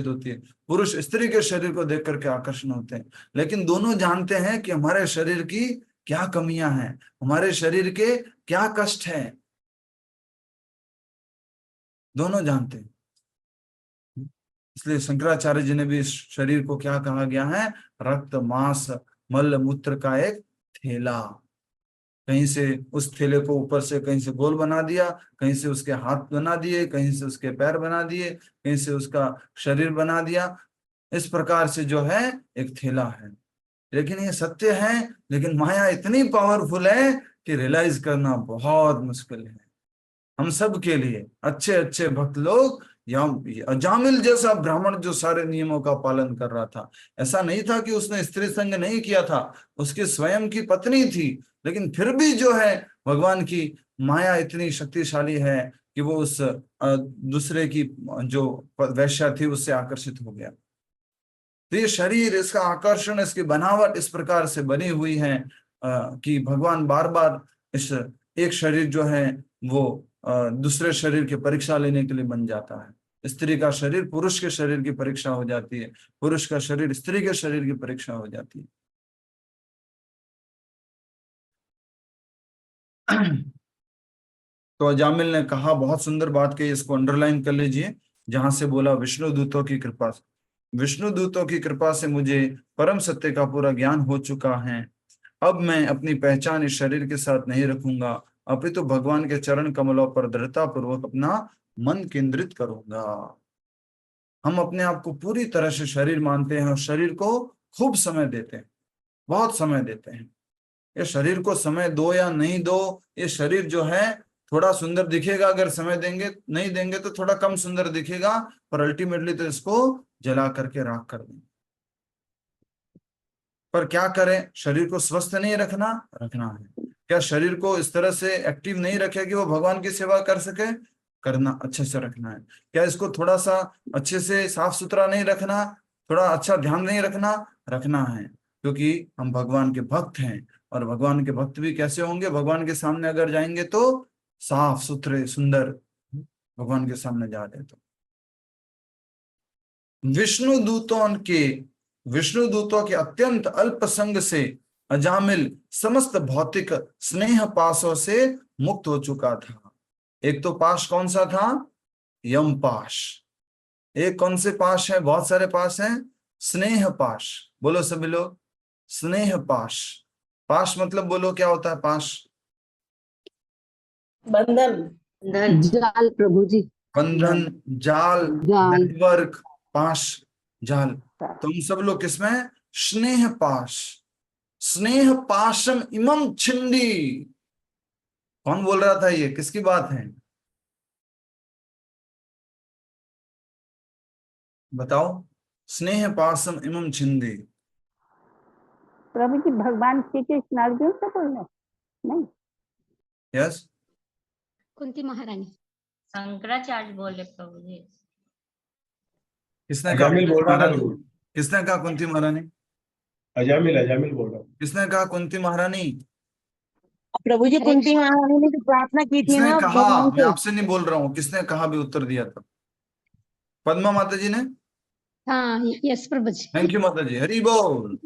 होती है, पुरुष स्त्री के शरीर को देख करके आकर्षण होते हैं। लेकिन दोनों जानते हैं कि हमारे शरीर की क्या कमियां हैं, हमारे शरीर के क्या कष्ट हैं, दोनों जानते हैं। इसलिए शंकराचार्य जी ने भी इस शरीर को क्या कहा गया है? रक्त मांस मल मूत्र का एक थैला। कहीं से उस थैले को ऊपर से कहीं से गोल बना दिया, कहीं से उसके हाथ बना दिए, कहीं से उसके पैर बना दिए, कहीं से उसका शरीर बना दिया। इस प्रकार से जो है एक थैला है। लेकिन ये सत्य है, लेकिन माया इतनी पावरफुल है कि रियलाइज करना बहुत मुश्किल है हम सब के लिए। अच्छे अच्छे भक्त लोग, या अजामिल जैसा ब्राह्मण जो सारे नियमों का पालन कर रहा था, ऐसा नहीं था कि उसने स्त्री संग नहीं किया था, उसकी स्वयं की पत्नी थी, लेकिन फिर भी जो है भगवान की माया इतनी शक्तिशाली है कि वो उस दूसरे की जो वैश्या थी उससे आकर्षित हो गया। तो ये शरीर, इसका आकर्षण, इसकी बनावट इस प्रकार से बनी हुई है कि भगवान बार बार इस एक शरीर जो है वो दूसरे शरीर की परीक्षा लेने के लिए बन जाता है। स्त्री का शरीर पुरुष के शरीर की परीक्षा हो जाती है, पुरुष का शरीर स्त्री के शरीर की परीक्षा हो जाती है। तो अजामिल ने कहा, बहुत सुंदर बात कही, इसको अंडरलाइन कर लीजिए, जहां से बोला विष्णु दूतों की कृपा से। विष्णु दूतों की कृपा से मुझे परम सत्य का पूरा ज्ञान हो चुका है। अब मैं अपनी पहचान इस शरीर के साथ नहीं रखूंगा, अपितु भगवान के चरण कमलों पर दृढ़ता पूर्वक अपना मन केंद्रित करूंगा। हम अपने आप को पूरी तरह से शरीर मानते हैं और शरीर को खूब समय देते हैं, बहुत समय देते हैं। ये शरीर को समय दो या नहीं दो, ये शरीर जो है थोड़ा सुंदर दिखेगा अगर समय देंगे, नहीं देंगे तो थोड़ा कम सुंदर दिखेगा, पर अल्टीमेटली तो इसको जला करके राख कर देंगे। पर क्या करें? शरीर को स्वस्थ नहीं रखना है। क्या शरीर को इस तरह से एक्टिव नहीं रखे कि वो भगवान की सेवा कर सके? करना, अच्छे से रखना है। क्या इसको थोड़ा सा अच्छे से साफ सुथरा नहीं रखना, थोड़ा अच्छा ध्यान नहीं रखना है। क्योंकि हम भगवान के भक्त हैं, और भगवान के भक्त भी कैसे होंगे? भगवान के सामने अगर जाएंगे तो साफ सुथरे सुंदर भगवान के सामने जा रहे। तो विष्णु दूतों के अत्यंत अल्प संग से अजामिल समस्त भौतिक स्नेह पाशों से मुक्त हो चुका था। एक तो पाश कौन सा था? यम पाश। एक कौन से पाश है? बहुत सारे पाश हैं। स्नेह पाश, बोलो सभी लोग, स्नेह पाश। पाश मतलब बोलो क्या होता है? पाश बंधन जाल प्रभु जी। बंधन, जाल, जाल। नेटवर्क, पाश, जाल। तो हम सब लोग किसमें? स्नेह पाश। स्नेह पाशम इमम छिंदी। कौन बोल रहा था? ये किसकी बात है? बताओ। स्नेह पाशम इमम छिंदी। प्रभु जी भगवान श्री कृष्ण अर्जुन से बोलना नहीं? यस, कुंती महारानी। शंकराचार्य बोले प्रभु जी। किसने कहा? अजामिल बोल रहा था महारानी। प्रभु। किसने कहा कुंती महारानी? अजामिल बोल रहा हूँ। किसने कहा कुंती महारानी? प्रभु जी कुंती महारानी ने जो प्रार्थना की थी किसने ना कहा? भगवान मैं से। आपसे नहीं बोल रहा हूँ, किसने कहा भी उत्तर दिया था? पद्मा माता जी ने। हाँ yes Prabhu ji. Thank you माता जी, हरि बोल।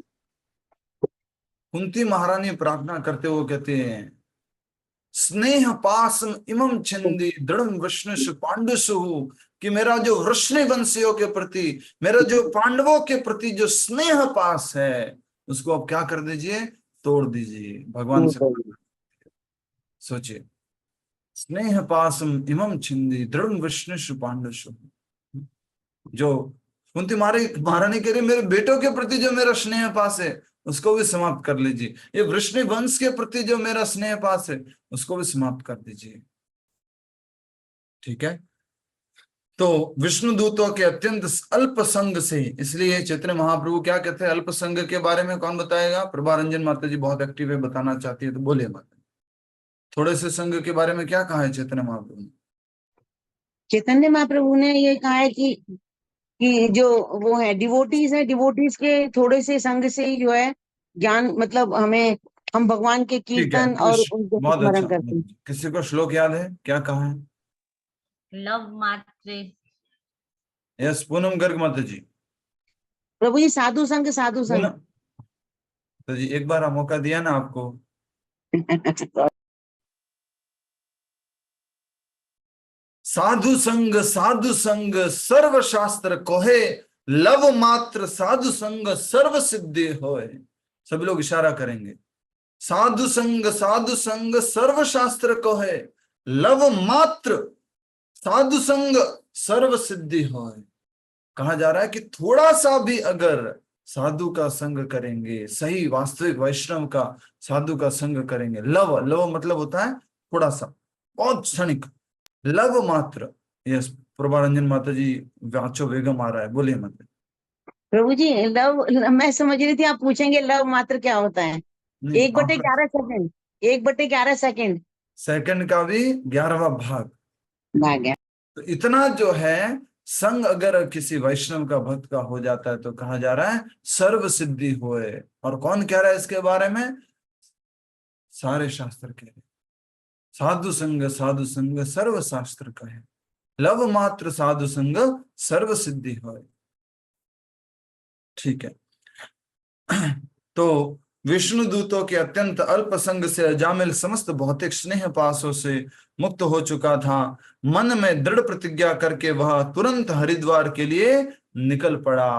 कुंती महारानी प्रार्थना करते हुए कहते हैं, स्नेह पासम इमम छिंदी दृढ़ विष्णु पांडुसु, कि मेरा जो वृष्णि वंशियों के प्रति, मेरा जो पांडवों के प्रति जो स्नेह पास है, उसको आप क्या कर दीजिए? तोड़ दीजिए। भगवान से सोचिए, स्नेह पासम इमम छिंदी दृढ़ विष्णु पांडुसु। जो कुंती महारानी कह रही, मेरे बेटों के प्रति जो मेरा स्नेह पास है उसको भी समाप्त कर लीजिए। ये वृष्णि वंश के प्रति जो मेरा स्नेह पास है उसको भी समाप्त कर दीजिए। ठीक है? तो विष्णु दूतों के अत्यंत अल्प संग से, इसलिए चैतन्य महाप्रभु क्या कहते हैं अल्प संग के बारे में? कौन बताएगा? प्रभारंजन माता जी बहुत एक्टिव है, बताना चाहती है तो बोलिए माता। थोड़े से संग के बारे में क्या कहा है चैतन्य महाप्रभु ने? चैतन्य महाप्रभु ने ये कहा है कि जो वो है डिवोटीज है, डिवोटीज के थोड़े से संग से ही जो है ज्ञान, मतलब हम भगवान के ठीक है, कीर्तन और उनके बहुत स्मरण अच्छा। करते हैं। किसी को श्लोक याद है क्या कहा है? लव मात्रे। यस, पूनम गर्ग माता जी। प्रभु जी साधु संग, साधु संग। पूनम तो जी एक बार मौका दिया ना आपको। साधु संग सर्व शास्त्र कोहे, लव मात्र साधु संग सर्व सिद्धि होए। सभी लोग इशारा करेंगे। साधु संग सर्व शास्त्र कोहे, लव मात्र साधु संग सर्व सिद्धि होए। कहा जा रहा है कि थोड़ा सा भी अगर साधु का संग करेंगे, सही वास्तविक वैष्णव का साधु का संग करेंगे, लव मतलब होता है थोड़ा सा, बहुत क्षणिक, लव मात्र। यस, प्रभारंजन माता जी वाचो वेगम आ रहा है, बोलिए माता। प्रभु जी लव, मैं समझ रही थी आप पूछेंगे लव मात्र क्या होता है। नहीं, 1/11 सेकंड, 1/11 सेकंड सेकंड का भी 11वां भाग। आ गया। तो इतना जो है संग अगर किसी वैष्णव का भक्त का हो जाता है तो कहा जा रहा है सर्व सिद्धि होए। और कौन कह रहा है इसके बारे में? सारे शास्त्र कह रहे। साधु संग सर्व शास्त्र का है, लव मात्र साधु संग सर्व सिद्धि होए। ठीक है। तो विष्णु दूतों के अत्यंत अल्प संग से अजामिल समस्त भौतिक स्नेह पासों से मुक्त हो चुका था। मन में दृढ़ प्रतिज्ञा करके वह तुरंत हरिद्वार के लिए निकल पड़ा।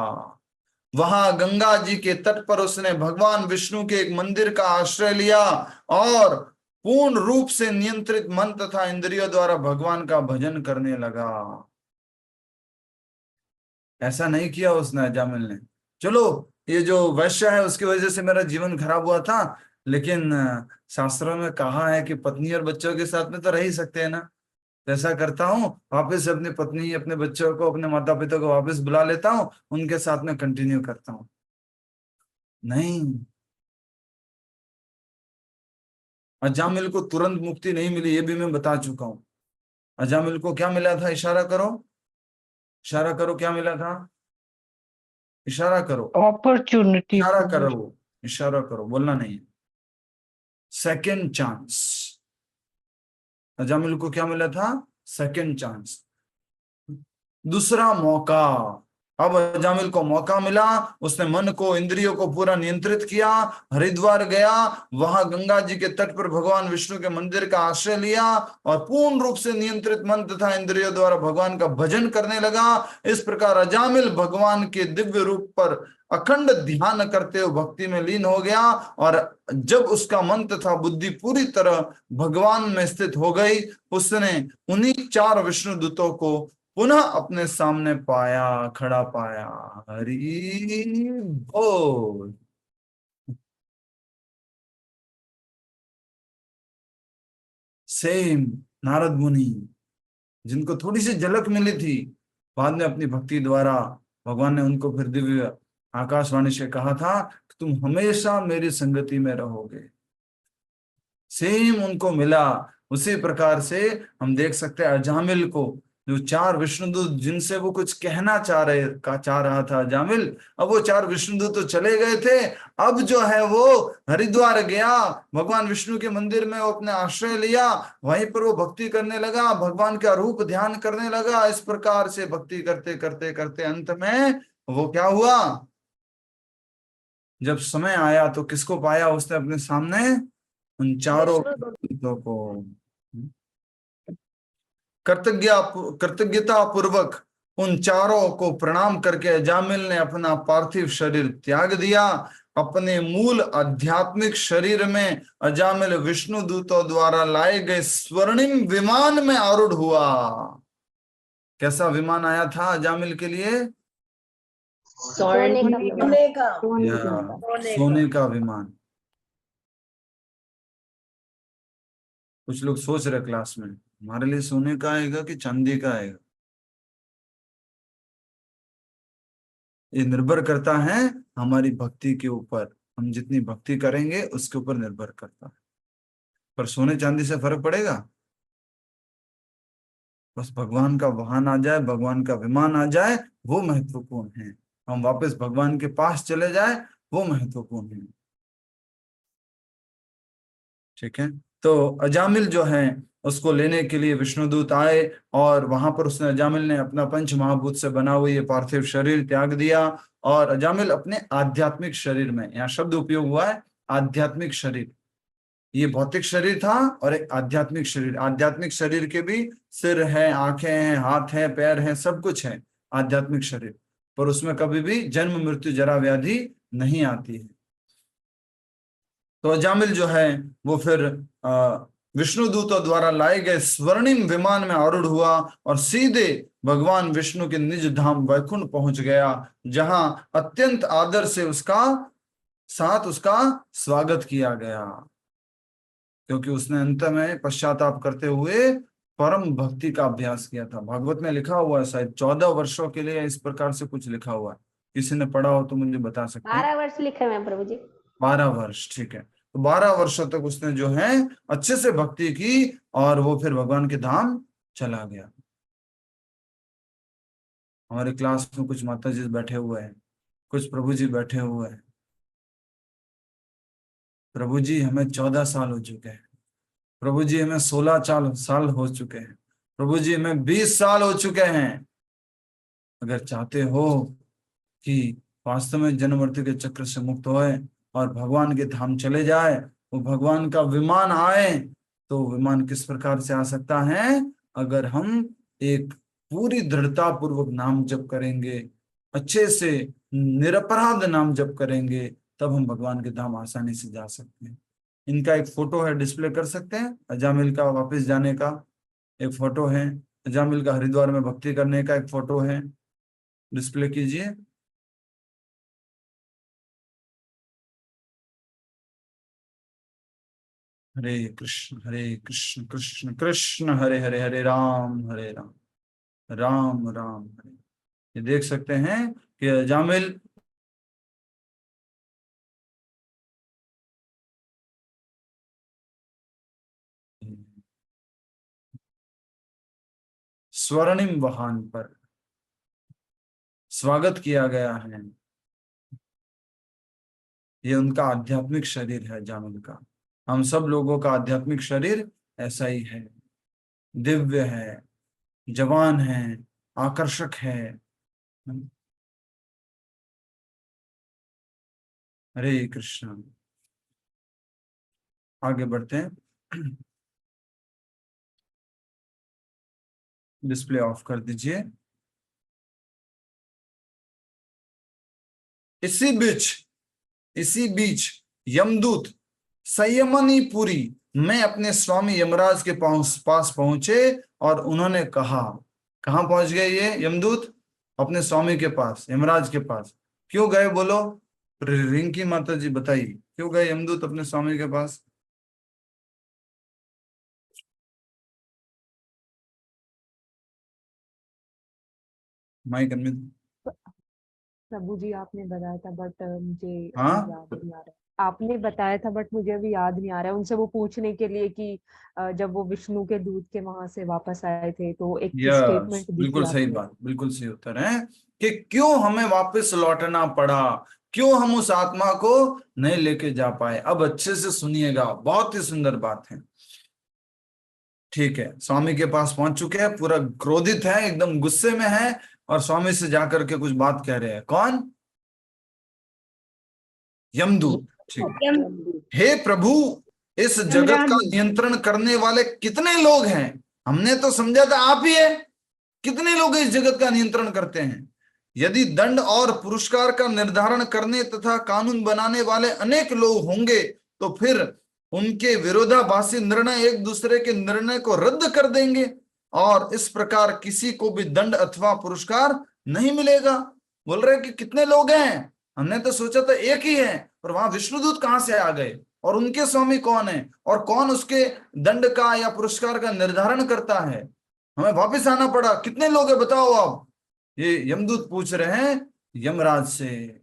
वहां गंगा जी के तट पर उसने भगवान विष्णु के एक मंदिर का आश्रय लिया और पूर्ण रूप से नियंत्रित मन तथा इंद्रियों द्वारा भगवान का भजन करने लगा। ऐसा नहीं किया उसने अजामिल ने, चलो ये जो वैश्य है उसकी वजह से मेरा जीवन खराब हुआ था, लेकिन शास्त्रों में कहा है कि पत्नी और बच्चों के साथ में तो रह ही सकते हैं ना, ऐसा करता हूँ वापस अपनी पत्नी अपने बच्चों को अपने माता पिता को वापस बुला लेता हूँ, उनके साथ में कंटिन्यू करता हूँ। नहीं, अजामिल को तुरंत मुक्ति नहीं मिली, ये भी मैं बता चुका हूं। अजामिल को क्या मिला था? इशारा करो, इशारा करो, क्या मिला था? इशारा करो, अपॉर्चुनिटी। इशारा करो, इशारा करो, बोलना नहीं। Second chance. अजामिल को क्या मिला था? सेकेंड चांस, दूसरा मौका। अब अजामिल को मौका मिला, उसने मन को इंद्रियों को पूरा नियंत्रित किया, हरिद्वार गया, वहां गंगा जी के तट पर भगवान विष्णु के मंदिर का आश्रय लिया और पूर्ण रूप से नियंत्रित मन तथा इंद्रियों द्वारा भगवान का भजन करने लगा। इस प्रकार अजामिल भगवान के दिव्य रूप पर अखंड ध्यान करते हुए भक्ति में लीन हो गया। और जब उसका मन तथा बुद्धि पूरी तरह भगवान में स्थित हो गई, उसने उन्हीं 4 विष्णु दूतों को पुनः अपने सामने पाया, खड़ा पाया। हरि बोल। सेम नारद मुनि, जिनको थोड़ी सी झलक मिली थी, बाद में अपनी भक्ति द्वारा भगवान ने उनको फिर दिव्य आकाशवाणी से कहा था कि तुम हमेशा मेरी संगति में रहोगे। सेम उनको मिला। उसी प्रकार से हम देख सकते हैं अजामिल को, जो 4 विष्णुदूत जिनसे वो कुछ कहना चाह रहा था अजामिल, अब वो 4 विष्णुदूत तो चले गए थे, अब जो है वो हरिद्वार गया, भगवान विष्णु के मंदिर में वो अपने आश्रय लिया, वहीं पर वो भक्ति करने लगा, भगवान का रूप ध्यान करने लगा। इस प्रकार से भक्ति करते करते करते अंत में वो क्या हुआ? जब समय आया तो किसको पाया उसने अपने सामने? उन 4 दूतों को। कृतज्ञता पूर्वक उन 4 को प्रणाम करके अजामिल ने अपना पार्थिव शरीर त्याग दिया। अपने मूल आध्यात्मिक शरीर में अजामिल विष्णु दूतों द्वारा लाए गए स्वर्णिम विमान में आरूढ़ हुआ। कैसा विमान आया था अजामिल के लिए? सोने का सोने का विमान। कुछ लोग सोच रहे क्लास में हमारे लिए सोने का आएगा कि चांदी का आएगा? ये निर्भर करता है हमारी भक्ति के ऊपर, हम जितनी भक्ति करेंगे उसके ऊपर निर्भर करता है। पर सोने चांदी से फर्क पड़ेगा? बस भगवान का वाहन आ जाए, भगवान का विमान आ जाए, वो महत्वपूर्ण है। हम वापस भगवान के पास चले जाए, वो महत्वपूर्ण है। ठीक है, तो अजामिल जो है उसको लेने के लिए विष्णुदूत आए और वहां पर उसने, अजामिल ने अपना पंच महाभूत से बना हुआ ये पार्थिव शरीर त्याग दिया और अजामिल अपने आध्यात्मिक शरीर में, यहाँ शब्द उपयोग हुआ है आध्यात्मिक शरीर, ये भौतिक शरीर था और एक आध्यात्मिक शरीर। आध्यात्मिक शरीर के भी सिर है, आंखें हैं, हाथ है, पैर है, सब कुछ है आध्यात्मिक शरीर, पर उसमें कभी भी जन्म मृत्यु जरा व्याधि नहीं आती है। तो अजामिल जो है वो फिर विष्णु दूतों द्वारा लाए गए स्वर्णिम विमान में आरूढ़ हुआ और सीधे भगवान विष्णु के निज धाम वैकुंठ पहुंच गया, जहां अत्यंत आदर से उसका स्वागत किया गया, क्योंकि उसने अंत में पश्चाताप करते हुए परम भक्ति का अभ्यास किया था। भागवत में लिखा हुआ है, शायद 14 वर्षों के लिए इस प्रकार से कुछ लिखा हुआ है। किसी ने पढ़ा हो तो मुझे बता सकते हैं। 12 वर्ष लिखे हैं प्रभु जी। 12 वर्ष, ठीक है। तो 12 वर्षों तक उसने जो है अच्छे से भक्ति की और वो फिर भगवान के धाम चला गया। हमारे क्लास में कुछ माता जी बैठे हुए हैं, कुछ प्रभु जी बैठे हुए हैं। प्रभु जी हमें 14 साल हो चुके हैं, प्रभु जी हमें 16 साल हो चुके हैं, प्रभु जी हमें 20 साल हो चुके हैं। अगर चाहते हो कि वास्तव में जन्म मृत्यु के चक्र से मुक्त होए और भगवान के धाम चले जाए, वो भगवान का विमान आए, तो विमान किस प्रकार से आ सकता है? अगर हम एक पूरी दृढ़ता पूर्वक नाम जप करेंगे, अच्छे से निरपराध नाम जप करेंगे, तब हम भगवान के धाम आसानी से जा सकते हैं। इनका एक फोटो है, डिस्प्ले कर सकते हैं, अजामिल का वापस जाने का एक फोटो है, अजामिल का हरिद्वार में भक्ति करने का एक फोटो है, डिस्प्ले कीजिए। हरे कृष्ण कृष्ण कृष्ण हरे हरे, हरे राम राम राम हरे। ये देख सकते हैं कि अजामिल स्वर्णिम वाहन पर स्वागत किया गया है। ये उनका आध्यात्मिक शरीर है अजामिल का। हम सब लोगों का आध्यात्मिक शरीर ऐसा ही है, दिव्य है, जवान है, आकर्षक है। हरे कृष्ण। आगे बढ़ते हैं, डिस्प्ले ऑफ कर दीजिए। इसी बीच यमदूत संयमनी पुरी में अपने स्वामी यमराज के पास पहुंचे और उन्होंने कहा, कहां पहुंच गए ये यमदूत? अपने स्वामी के पास, यमराज के पास। क्यों गए बोलो? रिंकी माता जी बताइए, क्यों गए यमदूत अपने स्वामी के पास? Mic unmute. प्रभु जी आपने बताया था बट मुझे हाँ? अभी याद नहीं आ रहा है। आपने बताया था बट मुझे अभी याद नहीं आ रहा है। उनसे वो पूछने के लिए कि जब वो विष्णु के दूत के वहां से वापस आए थे तो एक स्टेटमेंट दी बिल्कुल थी सही आपने। बात, बिल्कुल सही उत्तर है कि क्यों हमें वापस लौटना पड़ा, क्यों हम उस आत्मा को नहीं लेके जा पाए। अब अच्छे से सुनिएगा, बहुत ही सुंदर बात है। ठीक है, स्वामी के पास पहुंच चुके हैं, पूरा क्रोधित है, एकदम गुस्से में है और स्वामी से जाकर के कुछ बात कह रहे हैं। कौन? यमदूत। ठीक, हे प्रभु, इस जगत का नियंत्रण करने वाले कितने लोग हैं? हमने तो समझा था आप ही है। कितने लोग इस जगत का नियंत्रण करते हैं? यदि दंड और पुरस्कार का निर्धारण करने तथा कानून बनाने वाले अनेक लोग होंगे तो फिर उनके विरोधाभासी निर्णय एक दूसरे के निर्णय को रद्द कर देंगे और इस प्रकार किसी को भी दंड अथवा पुरस्कार नहीं मिलेगा। बोल रहे कि कितने लोग हैं? हमने तो सोचा था एक ही है, पर वहां विष्णुदूत कहां से आ गए और उनके स्वामी कौन है और कौन उसके दंड का या पुरस्कार का निर्धारण करता है? हमें वापस आना पड़ा। कितने लोग हैं बताओ आप? ये यमदूत पूछ रहे हैं यमराज से।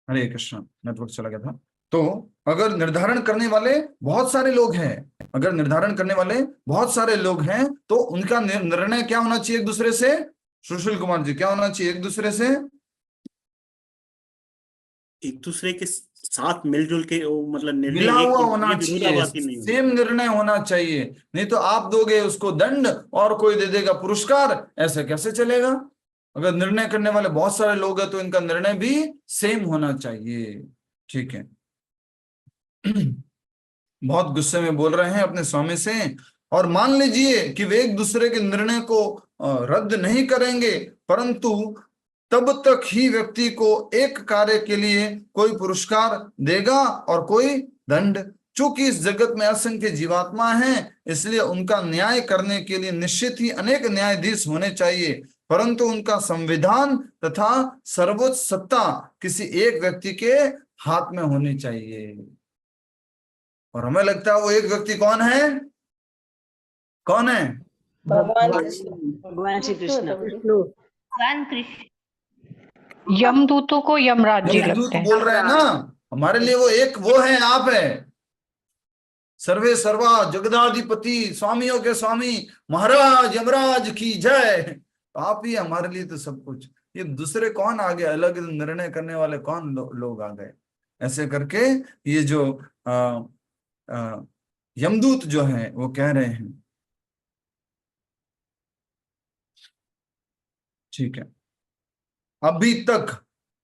हरे कृष्ण, नेटवर्क चला गया था। तो अगर निर्धारण करने वाले बहुत सारे लोग हैं, अगर निर्धारण करने वाले बहुत सारे लोग हैं, तो उनका निर्णय क्या होना चाहिए एक दूसरे से? सुशील कुमार जी, क्या होना चाहिए एक दूसरे से? एक दूसरे के साथ मिलजुल के मतलब निर्णय मिला हुआ एक होना विरोधाभासी चाहिए, नहीं होना। सेम निर्णय होना चाहिए। नहीं तो आप दोगे उसको दंड और कोई दे देगा पुरस्कार, ऐसा कैसे चलेगा? अगर निर्णय करने वाले बहुत सारे लोग हैं तो इनका निर्णय भी सेम होना चाहिए। ठीक है। बहुत गुस्से में बोल रहे हैं अपने स्वामी से, और मान लीजिए कि वे एक दूसरे के निर्णय को रद्द नहीं करेंगे, परंतु तब तक ही व्यक्ति को एक कार्य के लिए कोई पुरस्कार देगा और कोई दंड। चूंकि इस जगत में असंख्य जीवात्मा हैं, इसलिए उनका न्याय करने के लिए निश्चित ही अनेक न्यायाधीश होने चाहिए, परंतु उनका संविधान तथा सर्वोच्च सत्ता किसी एक व्यक्ति के हाथ में होनी चाहिए। और हमें लगता है वो एक व्यक्ति कौन है? कौन है? भगवान कृष्ण। भगवान श्री कृष्ण। भगवान कृष्ण। यमदूतों को यमराज जी यमदूत लगते हैं। बोल रहे हैं ना, हमारे लिए वो एक वो है, आप है। सर्वे सर्वा जगदाधिपति, स्वामियों के स्वामी महाराज यमराज की जय। तो आप ही हमारे लिए तो सब कुछ। ये दूसरे कौन आ गए? अलग निर्णय करने वाले कौन लोग आ गए? ऐसे करके ये जो यमदूत जो है वो कह रहे हैं। ठीक है। अभी तक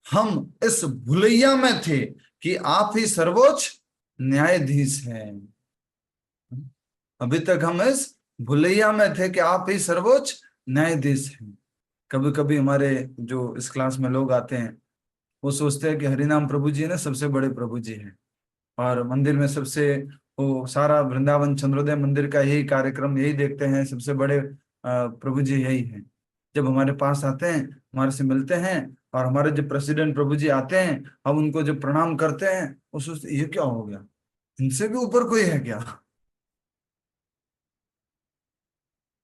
हम इस भुलैया में थे कि आप ही सर्वोच्च न्यायाधीश हैं। अभी तक हम इस भुलैया में थे कि आप ही सर्वोच्च न्यायाधीश हैं। कभी कभी हमारे जो इस क्लास में लोग आते हैं वो सोचते हैं कि हरिनाम प्रभु जी ने सबसे बड़े प्रभु जी हैं, और मंदिर में सबसे वो सारा वृंदावन चंद्रोदय मंदिर का यही कार्यक्रम यही देखते हैं, सबसे बड़े प्रभु जी यही हैं। जब हमारे पास आते हैं, हमारे से मिलते हैं, और हमारे जो प्रेसिडेंट प्रभु जी आते हैं, हम उनको जब प्रणाम करते हैं वो सोचते ये क्या हो गया, इनसे भी ऊपर कोई है क्या?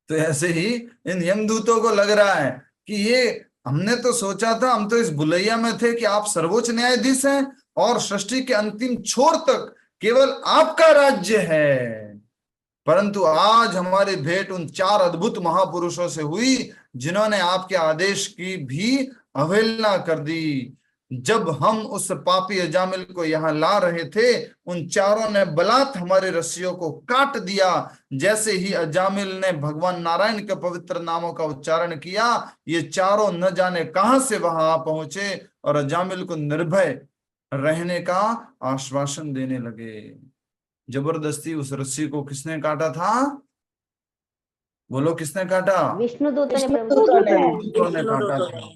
तो ऐसे ही इन यमदूतों को लग रहा है कि ये हमने तो सोचा था, हम तो इस भुलैया में थे कि आप सर्वोच्च न्यायाधीश हैं और सृष्टि के अंतिम छोर तक केवल आपका राज्य है, परंतु आज हमारी भेंट उन 4 अद्भुत महापुरुषों से हुई जिन्होंने आपके आदेश की भी अवहेलना कर दी। जब हम उस पापी अजामिल को यहाँ ला रहे थे, उन चारों ने बलात् हमारे रस्सियों को काट दिया। जैसे ही अजामिल ने भगवान नारायण के पवित्र नामों का उच्चारण किया, ये चारों न जाने कहां से वहां आ पहुंचे और अजामिल को निर्भय रहने का आश्वासन देने लगे। जबरदस्ती उस रस्सी को किसने काटा था? बोलो, किसने काटा? विष्णुदूतों ने काटा था।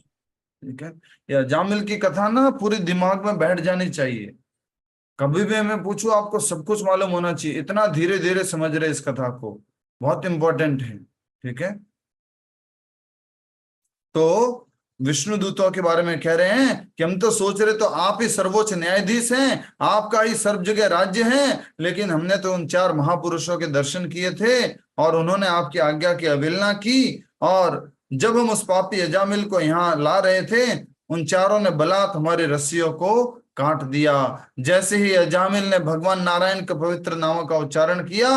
ठीक है। यह जामिल की कथा ना पूरी दिमाग में बैठ जानी चाहिए। कभी भी मैं पूछूं आपको सब कुछ मालूम होना चाहिए, इतना धीरे धीरे समझ रहे इस कथा को, बहुत इंपॉर्टेंट है। ठीक है। तो विष्णु दूतों के बारे में कह रहे हैं कि हम तो सोच रहे तो आप ही सर्वोच्च न्यायाधीश हैं, आपका ही सर्व जगह राज्य है, लेकिन हमने तो उन 4 महापुरुषों के दर्शन किए थे और उन्होंने आपकी आज्ञा की अवहेलना की। और जब हम उस पापी अजामिल को यहाँ ला रहे थे, उन चारों ने बलात् हमारी रस्सियों को काट दिया। जैसे ही अजामिल ने भगवान नारायण के पवित्र नामों का उच्चारण किया,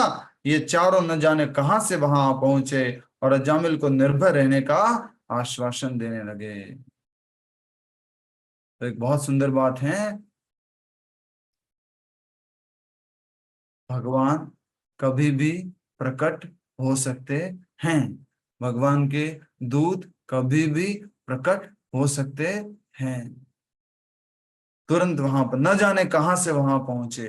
ये चारों न जाने कहां से वहां पहुंचे और अजामिल को निर्भय रहने का आश्वासन देने लगे। तो एक बहुत सुंदर बात है, भगवान कभी भी प्रकट हो सकते हैं, भगवान के दूत कभी भी प्रकट हो सकते हैं, तुरंत वहां पर, न जाने कहां से वहां पहुंचे।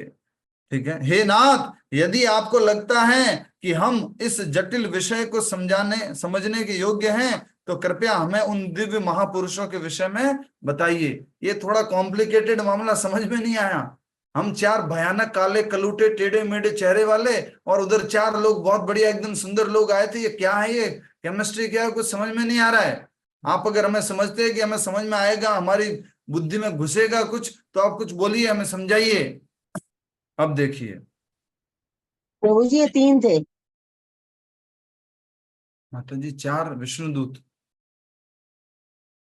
ठीक है। हे नाथ, यदि आपको लगता है कि हम इस जटिल विषय को समझने के योग्य हैं, तो कृपया हमें उन दिव्य महापुरुषों के विषय में बताइए। ये थोड़ा कॉम्प्लिकेटेड मामला, समझ में नहीं आया, हम 4 भयानक काले कलूटे टेढ़े मेढ़े चेहरे वाले, और उधर 4 लोग बहुत बढ़िया एकदम सुंदर लोग आए थे। ये क्या है, ये केमिस्ट्री क्या है, कुछ समझ में नहीं आ रहा है। आप अगर हमें समझते हैं कि हमें समझ में आएगा, हमारी बुद्धि में घुसेगा कुछ, तो आप कुछ बोलिए, हमें समझाइए। अब देखिए प्रभु जी ये 3 थे। माता जी 4 विष्णुदूत,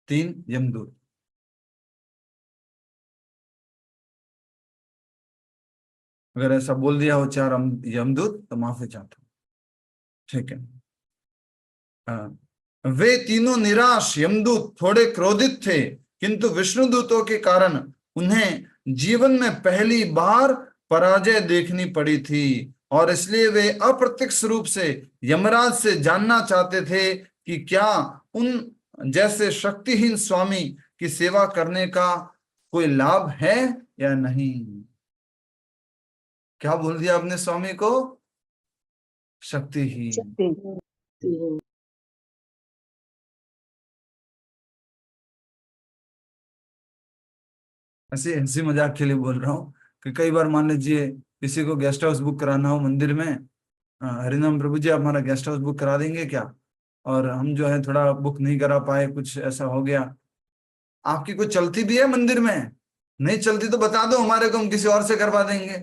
3 यमदूत। अगर ऐसा बोल दिया हो 4 यमदूत तो माफी चाहता हूं, ठीक है। वे तीनों निराश यमदूत थोड़े क्रोधित थे, किंतु विष्णुदूतों के कारण उन्हें जीवन में पहली बार पराजय देखनी पड़ी थी, और इसलिए वे अप्रत्यक्ष रूप से यमराज से जानना चाहते थे कि क्या उन जैसे शक्तिहीन स्वामी की सेवा करने का कोई लाभ है या नहीं। क्या बोल दिया आपने स्वामी को? शक्तिहीन। ऐसे हंसी मजाक के लिए बोल रहा हूँ कि कई बार मान लीजिए किसी को गेस्ट हाउस बुक कराना हो मंदिर में, हरिनाम प्रभु जी आप हमारा गेस्ट हाउस बुक करा देंगे क्या, और हम जो है थोड़ा बुक नहीं करा पाए, कुछ ऐसा हो गया। आपकी कोई चलती भी है मंदिर में? नहीं चलती तो बता दो हमारे को, हम किसी और से करवा देंगे।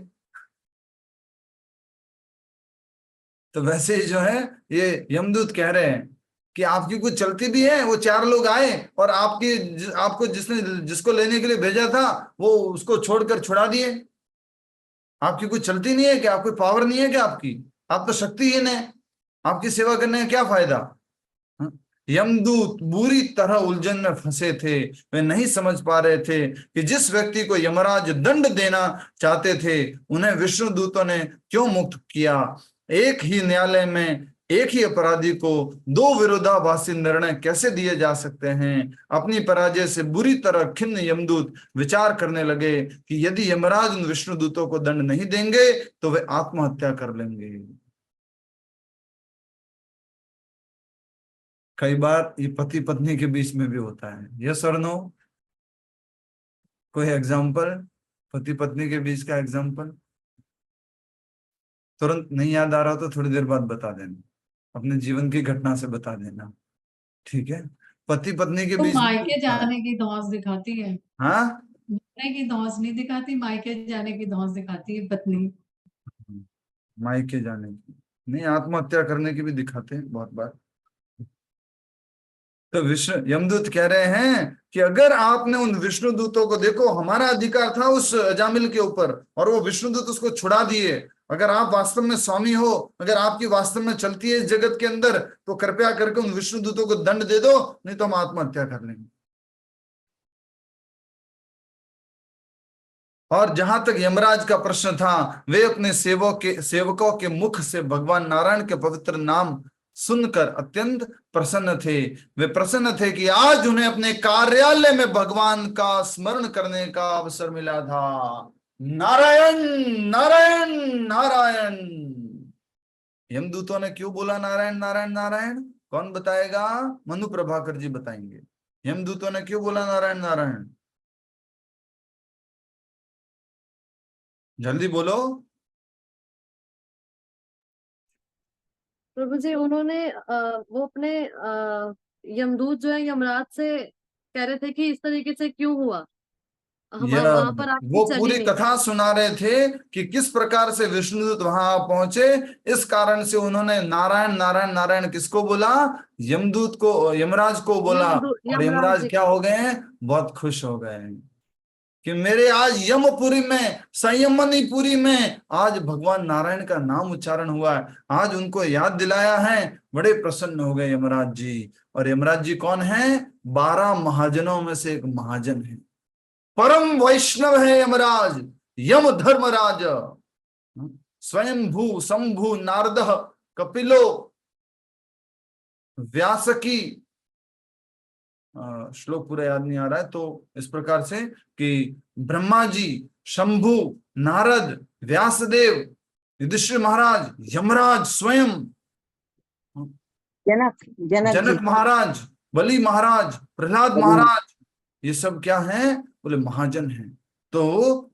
तो वैसे ही जो है ये यमदूत कह रहे हैं कि आपकी कुछ चलती भी है। वो 4 लोग आए और आपको जिसको लेने के लिए भेजा था वो उसको छोड़कर छुड़ा दिए। आपकी कुछ चलती नहीं है क्या? आपकी पावर नहीं है क्या? आप तो शक्तिहीन है, आपकी सेवा करने का क्या फायदा? यमदूत बुरी तरह उलझन में फंसे थे। वे नहीं समझ पा रहे थे कि जिस व्यक्ति को यमराज दंड देना चाहते थे उन्हें विष्णुदूतों ने क्यों मुक्त किया। एक ही न्यायालय में एक ही अपराधी को 2 विरोधाभासी निर्णय कैसे दिए जा सकते हैं। अपनी पराजय से बुरी तरह खिन्न यमदूत विचार करने लगे कि यदि यमराज उन विष्णुदूतों को दंड नहीं देंगे तो वे आत्महत्या कर लेंगे। कई बार ये पति पत्नी के बीच में भी होता है। यस और नो? कोई एग्जाम्पल पति पत्नी के बीच का एग्जाम्पल? तुरंत नहीं याद आ रहा तो थोड़ी देर बाद बता देना, अपने जीवन की घटना से बता देना, ठीक है। पति पत्नी के तो बीच मायके जाने की धौंस दिखाती है। हाँ, जाने की धौंस नहीं दिखाती, मायके जाने की धौंस दिखाती है पत्नी। मायके जाने की नहीं, आत्महत्या करने की भी दिखाते हैं बहुत बार। तो यमदूत कह रहे हैं कि अगर आपने उन विष्णुदूतों को, देखो हमारा अधिकार था उस अजामिल के ऊपर और वो विष्णुदूत उसको छुड़ा दिए। अगर आप वास्तव में स्वामी हो, अगर आपकी वास्तव में चलती है इस जगत के अंदर, तो कृपया करके उन विष्णुदूतों को दंड दे दो, नहीं तो हम आत्महत्या कर लेंगे। और जहां तक यमराज का प्रश्न था, वे अपने सेवकों के मुख से भगवान नारायण के पवित्र नाम सुनकर अत्यंत प्रसन्न थे। वे प्रसन्न थे कि आज उन्हें अपने कार्यालय में भगवान का स्मरण करने का अवसर मिला था। नारायण नारायण नारायण। यमदूतों ने क्यों बोला नारायण नारायण नारायण? कौन बताएगा? मनु प्रभाकर जी बताएंगे। यमदूतों ने क्यों बोला नारायण नारायण? जल्दी बोलो। प्रभु जी उन्होंने वो अपने यमदूत जो है यमराज से कह रहे थे कि इस तरीके से क्यों हुआ, वहां पर आप वो पूरी कथा सुना रहे थे कि किस प्रकार से विष्णुदूत वहां पहुंचे। इस कारण से उन्होंने नारायण नारायण नारायण किसको बोला? यमदूत को, यमराज को बोला। और यमराज क्या हो गए? बहुत खुश हो गए कि मेरे आज यमपुरी में, संयमनीपुरी में आज भगवान नारायण का नाम उच्चारण हुआ है। आज उनको याद दिलाया है, बड़े प्रसन्न हो गए यमराज जी। और यमराज जी कौन है? 12 महाजनों में से एक महाजन है, परम वैष्णव है यमराज, यम धर्मराज। स्वयंभू शंभु नारद कपिलो व्यासकी, श्लोक पूरा याद नहीं आ रहा है, तो इस प्रकार से कि ब्रह्मा जी, शंभु, नारद, व्यासदेव, युधिष्ठिर महाराज, यमराज स्वयं, जनक महाराज, बलि महाराज, प्रहलाद महाराज, ये सब क्या हैं? बोले महाजन हैं। तो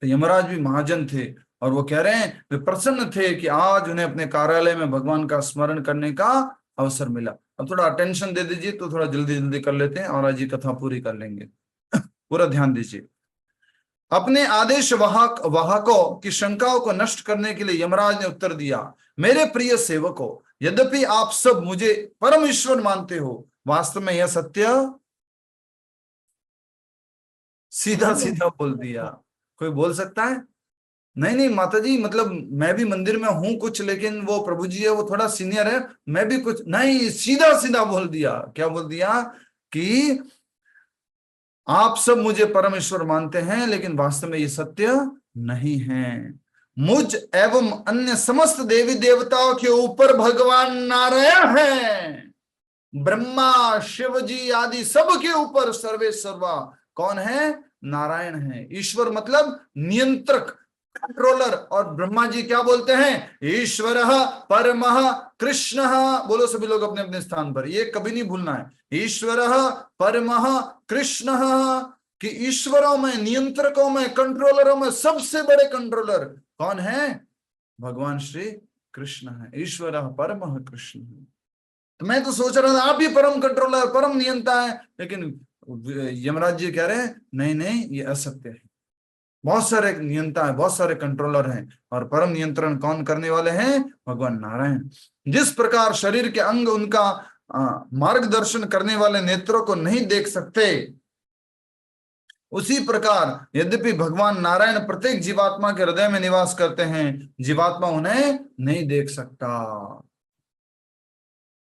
तो यमराज भी महाजन थे और वो कह रहे हैं वे प्रसन्न थे कि आज उन्हें अपने कार्यालय में भगवान का स्मरण करने का अवसर मिला। अब थोड़ा अटेंशन दे दीजिए तो थोड़ा जल्दी जल्दी कर लेते हैं और आज ये कथा पूरी कर लेंगे। पूरा ध्यान दीजिए। अपने आदेश वाहकों की शंकाओं को नष्ट करने के लिए यमराज ने उत्तर दिया, मेरे प्रिय सेवकों, यद्यपि आप सब मुझे परम ईश्वर मानते हो, वास्तव में यह सत्य। सीधा सीधा बोल दिया। कोई बोल सकता है नहीं नहीं माता जी, मतलब मैं भी मंदिर में हूं कुछ, लेकिन वो प्रभु जी है वो थोड़ा सीनियर है, मैं भी कुछ नहीं। सीधा सीधा बोल दिया। क्या बोल दिया कि आप सब मुझे परमेश्वर मानते हैं, लेकिन वास्तव में ये सत्य नहीं है। मुझ एवं अन्य समस्त देवी देवताओं के ऊपर भगवान नारायण हैं। ब्रह्मा शिव जी आदि सब के ऊपर सर्वे सर्वा कौन है? नारायण है। ईश्वर मतलब नियंत्रक, कंट्रोलर। और ब्रह्मा जी क्या बोलते हैं? ईश्वर परमः कृष्ण। बोलो सभी लोग अपने अपने स्थान पर, ये कभी नहीं भूलना है। ईश्वर परमः कृष्ण, कि ईश्वरों में, नियंत्रकों में, कंट्रोलरों में सबसे बड़े कंट्रोलर कौन है? भगवान श्री कृष्ण है। ईश्वर परमः कृष्ण। तो मैं तो सोच रहा था आप ही परम कंट्रोलर, परम नियंता है, लेकिन यमराज जी कह रहे हैं नहीं नहीं, ये असत्य है। बहुत सारे नियंता है, बहुत सारे कंट्रोलर हैं, और परम नियंत्रण कौन करने वाले हैं? भगवान नारायण। जिस प्रकार शरीर के अंग उनका मार्गदर्शन करने वाले नेत्रों को नहीं देख सकते, उसी प्रकार यद्यपि भगवान नारायण प्रत्येक जीवात्मा के हृदय में निवास करते हैं, जीवात्मा उन्हें नहीं देख सकता।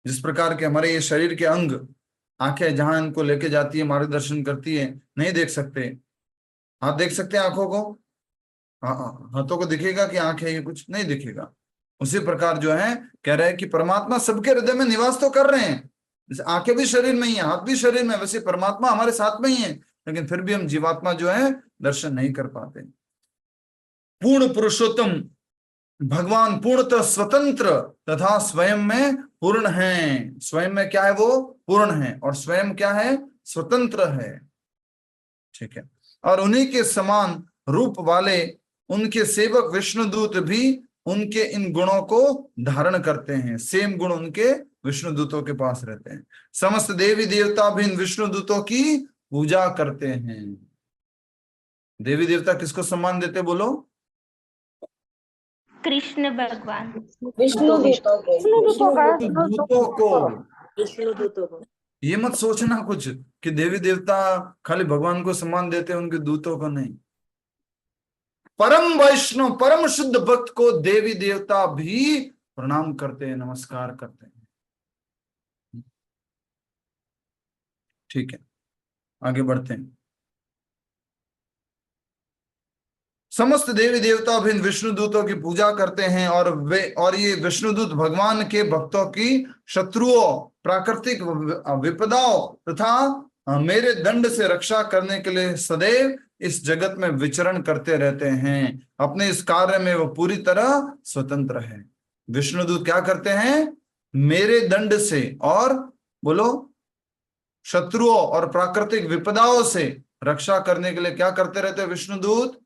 जिस प्रकार के हमारे ये शरीर के अंग, आंखें जहां इनको लेके जाती है, मार्गदर्शन करती है, नहीं देख सकते। आप देख सकते हैं आंखों को? हाथों को दिखेगा कि आंख है? ये कुछ नहीं दिखेगा। उसी प्रकार जो है कह रहे हैं कि परमात्मा सबके हृदय में निवास तो कर रहे हैं। जैसे आंखें भी शरीर में ही है, हाथ भी शरीर में, वैसे परमात्मा हमारे साथ में ही है, लेकिन फिर भी हम जीवात्मा जो है दर्शन नहीं कर पाते। पूर्ण पुरुषोत्तम भगवान पूर्णतः स्वतंत्र तथा स्वयं में पूर्ण है। स्वयं में क्या है? वो पूर्ण है, और स्वयं क्या है? स्वतंत्र है। ठीक है। और उन्हीं के समान रूप वाले उनके सेवक विष्णुदूत भी उनके इन गुणों को धारण करते हैं। सेम गुण उनके विष्णुदूतों के पास रहते हैं। समस्त देवी देवता भी इन विष्णुदूतों की पूजा करते हैं। देवी देवता किसको सम्मान देते? बोलो। कृष्ण भगवान, विष्णुदूतों को। ये मत सोचना कुछ कि देवी देवता खाली भगवान को सम्मान देते हैं, उनके दूतों को नहीं। परम वैष्णव, परम शुद्ध भक्त को देवी देवता भी प्रणाम करते हैं, नमस्कार करते हैं। ठीक है, आगे बढ़ते हैं। समस्त देवी देवता भी विष्णुदूतों की पूजा करते हैं, और ये विष्णुदूत भगवान के भक्तों की शत्रुओं, प्राकृतिक विपदाओं तथा मेरे दंड से रक्षा करने के लिए सदैव इस जगत में विचरण करते रहते हैं। अपने इस कार्य में वो पूरी तरह स्वतंत्र है। विष्णुदूत क्या करते हैं? मेरे दंड से, और बोलो, शत्रुओं और प्राकृतिक विपदाओं से रक्षा करने के लिए क्या करते रहते हैं? विष्णुदूत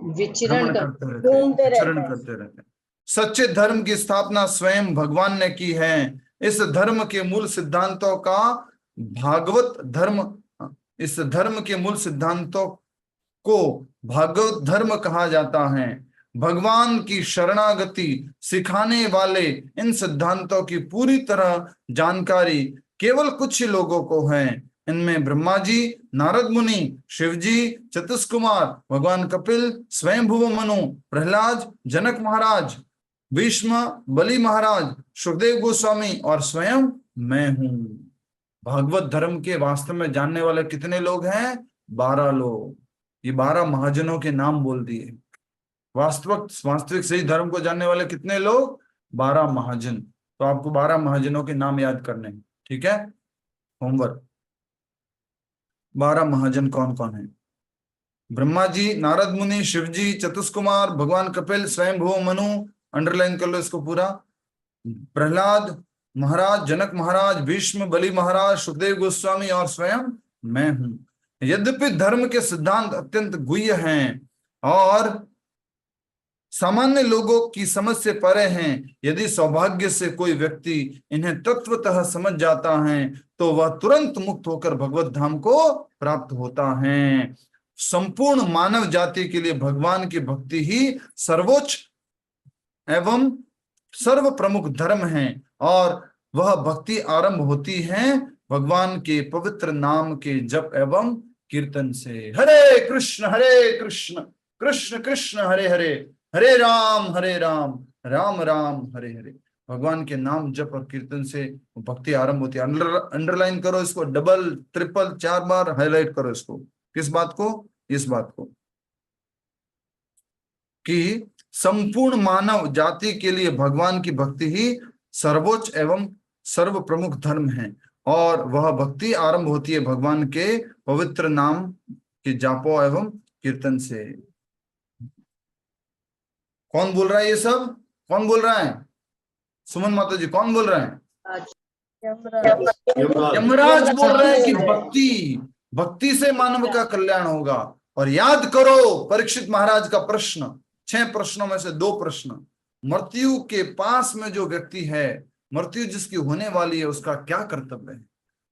विचरण करते रहते। सच्चे धर्म की स्थापना स्वयं भगवान ने की है। इस धर्म के मूल सिद्धांतों का इस धर्म के मूल सिद्धांतों को भागवत धर्म कहा जाता है। भगवान की शरणागति सिखाने वाले इन सिद्धांतों की पूरी तरह जानकारी केवल कुछ ही लोगों को है। इनमें ब्रह्मा जी, नारद मुनि, शिव जी, चतुष्कुमार, भगवान कपिल, स्वयंभुव मनु, प्रहलाद, जनक महाराज, भीष्म, बलि महाराज, सुखदेव गोस्वामी और स्वयं मैं हूं। भागवत धर्म के वास्तव में जानने वाले कितने लोग हैं? 12 लोग। ये 12 महाजनों के नाम बोल दिए। वास्तविक सही धर्म को जानने वाले कितने लोग? 12 महाजन। तो आपको 12 महाजनों के नाम याद करने हैं। ठीक है, होमवर्क। 12 महाजन कौन कौन है? ब्रह्मा जी, नारद मुनि, शिव जी, चतुष्कुमार, भगवान कपिल, स्वयंभुव मनु, अंडरलाइन कर लो इसको पूरा, प्रहलाद महाराज, जनक महाराज, भीष्म, बलि महाराज, सुखदेव गोस्वामी और स्वयं मैं हूं। यद्यपि धर्म के सिद्धांत अत्यंत गुह्य हैं, और सामान्य लोगों की समझ से परे हैं। यदि सौभाग्य से कोई व्यक्ति इन्हें तत्वतः समझ जाता है तो वह तुरंत मुक्त होकर भगवत धाम को प्राप्त होता है। संपूर्ण मानव जाति के लिए भगवान की भक्ति ही सर्वोच्च एवं सर्व प्रमुख धर्म है, और वह भक्ति आरंभ होती है भगवान के पवित्र नाम के जप एवं कीर्तन से। हरे कृष्ण कृष्ण कृष्ण हरे हरे, हरे राम राम राम हरे हरे। भगवान के नाम जप और कीर्तन से भक्ति आरंभ होती है। अंडरलाइन करो इसको, डबल ट्रिपल 4 बार हाईलाइट करो इसको। किस बात को? इस बात को कि संपूर्ण मानव जाति के लिए भगवान की भक्ति ही सर्वोच्च एवं सर्व प्रमुख धर्म है, और वह भक्ति आरंभ होती है भगवान के पवित्र नाम के जापो एवं कीर्तन से। कौन बोल रहा है ये सब? कौन बोल रहा है? सुमन माता जी, कौन बोल रहे हैं? यमराज बोल रहे हैं कि भक्ति से मानव का कल्याण होगा। और याद करो परीक्षित महाराज का प्रश्न, 6 प्रश्नों में से 2 प्रश्न। मृत्यु के पास में जो व्यक्ति है, मृत्यु जिसकी होने वाली है, उसका क्या कर्तव्य है?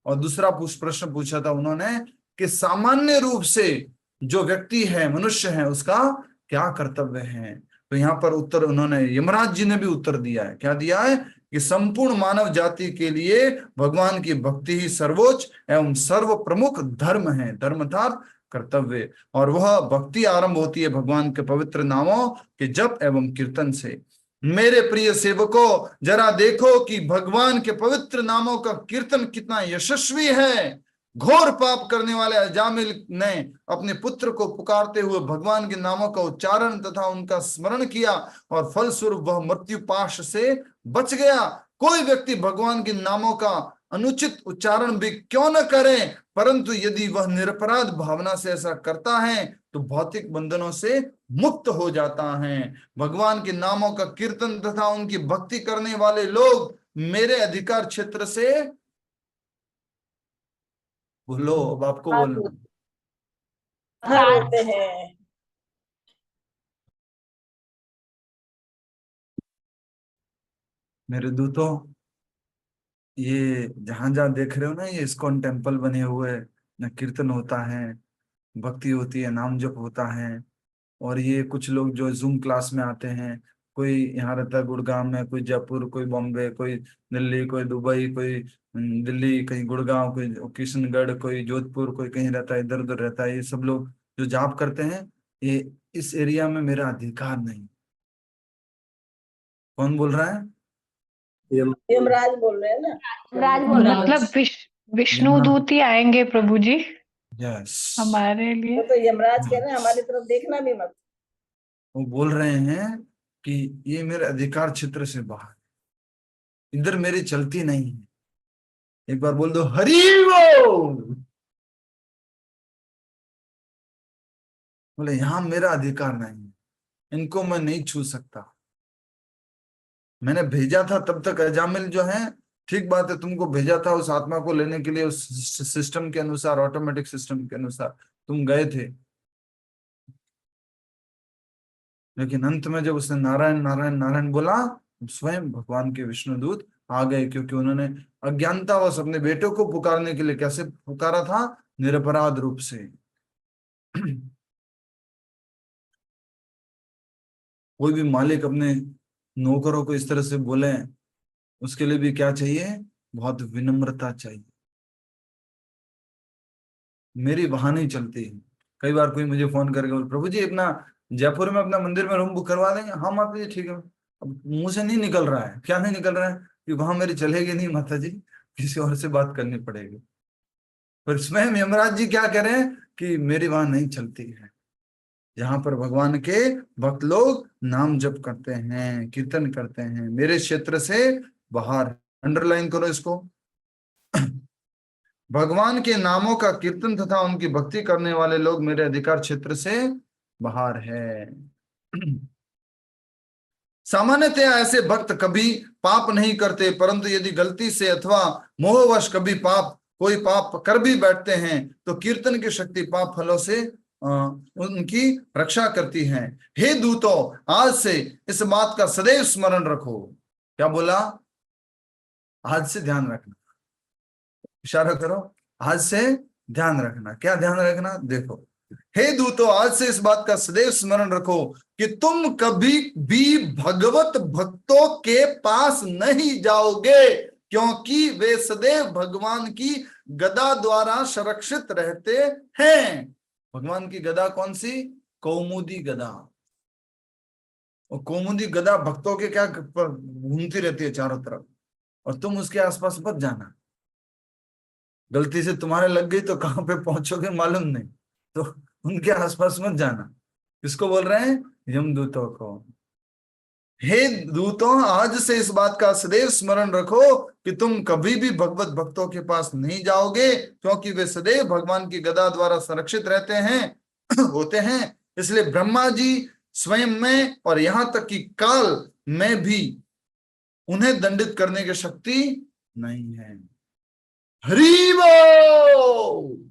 और दूसरा प्रश्न पूछा था उन्होंने कि सामान्य रूप से जो व्यक्ति है, मनुष्य है, उसका क्या कर्तव्य है? तो यहाँ पर उत्तर उन्होंने, यमराज जी ने भी उत्तर दिया है। क्या दिया है? कि संपूर्ण मानव जाति के लिए भगवान की भक्ति ही सर्वोच्च एवं सर्व प्रमुख धर्म है, धर्मधार कर्तव्य, और वह भक्ति आरंभ होती है भगवान के पवित्र नामों के जप एवं कीर्तन से। मेरे प्रिय सेवकों, जरा देखो कि भगवान के पवित्र नामों का कीर्तन कितना यशस्वी है। घोर पाप करने वाले अजामिल ने अपने पुत्र को पुकारते हुए भगवान के नामों का उच्चारण तथा उनका स्मरण किया, और फलस्वरूप वह मृत्यु पाश से बच गया। कोई व्यक्ति भगवान के नामों का अनुचित उच्चारण भी क्यों न करे, परंतु यदि वह निरपराध भावना से ऐसा करता है तो भौतिक बंधनों से मुक्त हो जाता है। भगवान के नामों का कीर्तन तथा उनकी भक्ति करने वाले लोग मेरे अधिकार क्षेत्र से, बोलो अब आपको बोलो, होते हैं। मेरे दूतों, ये जहां जहां देख रहे हो ना, ये इस्कॉन टेम्पल बने हुए, न कीर्तन होता है, भक्ति होती है, नाम जप होता है। और ये कुछ लोग जो जूम क्लास में आते हैं, कोई यहाँ रहता है गुड़गांव में, कोई जयपुर, कोई बॉम्बे, कोई दिल्ली, कोई दुबई, कोई दिल्ली, कहीं गुड़गांव, कोई किशनगढ़, कोई जोधपुर, कोई कहीं रहता है, इधर उधर रहता है। ये सब लोग जो जाप करते हैं, ये इस एरिया में मेरा अधिकार नहीं। कौन बोल रहा है? यमराज बोल रहे हैं ना। राज बोल रहा है। मतलब विष्णु दूत ही आएंगे प्रभु जी यस, हमारे लिए। तो यमराज कह रहे हैं हमारी तरफ देखना भी मत। वो बोल रहे हैं कि ये मेरे अधिकार क्षेत्र से बाहर, इधर मेरी चलती नहीं है। एक बार बोल दो हरि बोल। बोले यहां मेरा अधिकार नहीं है, इनको मैं नहीं छू सकता। मैंने भेजा था तब तक अजामिल जो है, ठीक बात है, तुमको भेजा था उस आत्मा को लेने के लिए, उस सिस्टम के अनुसार, ऑटोमेटिक सिस्टम के अनुसार तुम गए थे। लेकिन अंत में जब उसने नारायण नारायण नारायण बोला, स्वयं भगवान के विष्णुदूत आ गए, क्योंकि उन्होंने अज्ञानतावश अपने बेटे को पुकारने के लिए कैसे पुकारा था? निरपराध रूप से। कोई भी मालिक अपने नौकरों को इस तरह से बोले, उसके लिए भी क्या चाहिए? बहुत विनम्रता चाहिए। मेरी वहां नहीं चलती। कई बार कोई मुझे फोन करके बोले, प्रभु जी अपना जयपुर में अपना मंदिर में रूम बुक करवा देंगे। हाँ माता जी ठीक है। अब मुंह से नहीं निकल रहा है। क्या नहीं निकल रहा है? कि वहां मेरी चलेगी नहीं माता जी, किसी और से बात करनी पड़ेगी। पर स्वयं यमराज जी क्या कह रहे हैं कि मेरी वहां नहीं चलती है। जहां पर भगवान के भक्त लोग नाम जप करते हैं, कीर्तन करते हैं, मेरे क्षेत्र से बाहर। अंडरलाइन करो इसको। भगवान के नामों का कीर्तन तथा उनकी भक्ति करने वाले लोग मेरे अधिकार क्षेत्र से बाहर है। सामान्यतः ऐसे भक्त कभी पाप नहीं करते, परंतु यदि गलती से अथवा मोहवश कभी कोई पाप कर भी बैठते हैं तो कीर्तन की शक्ति पाप फलों से उनकी रक्षा करती हैं। हे दूतों, आज से इस बात का सदैव स्मरण रखो। क्या बोला? आज से ध्यान रखना, इशारा करो, आज से ध्यान रखना। क्या ध्यान रखना? देखो, हे दूतों, आज से इस बात का सदैव स्मरण रखो कि तुम कभी भी भगवत भक्तों के पास नहीं जाओगे, क्योंकि वे सदैव भगवान की गदा द्वारा सुरक्षित रहते हैं। भगवान की गदा कौन सी? कौमुदी गदा। और कौमुदी गदा भक्तों के क्या घूमती रहती है चारों तरफ, और तुम उसके आसपास मत जाना। गलती से तुम्हारे लग गई तो कहां पे पहुंचोगे मालूम नहीं, तो उनके आसपास मत जाना। किसको बोल रहे हैं? यमदूतों को। हे दूतों, आज से इस बात का सदैव स्मरण रखो कि तुम कभी भी भगवत भक्तों के पास नहीं जाओगे, क्योंकि वे सदैव भगवान की गदा द्वारा संरक्षित रहते हैं होते हैं। इसलिए ब्रह्मा जी स्वयं में और यहां तक कि काल में भी उन्हें दंडित करने की शक्ति नहीं है। हरि बोल!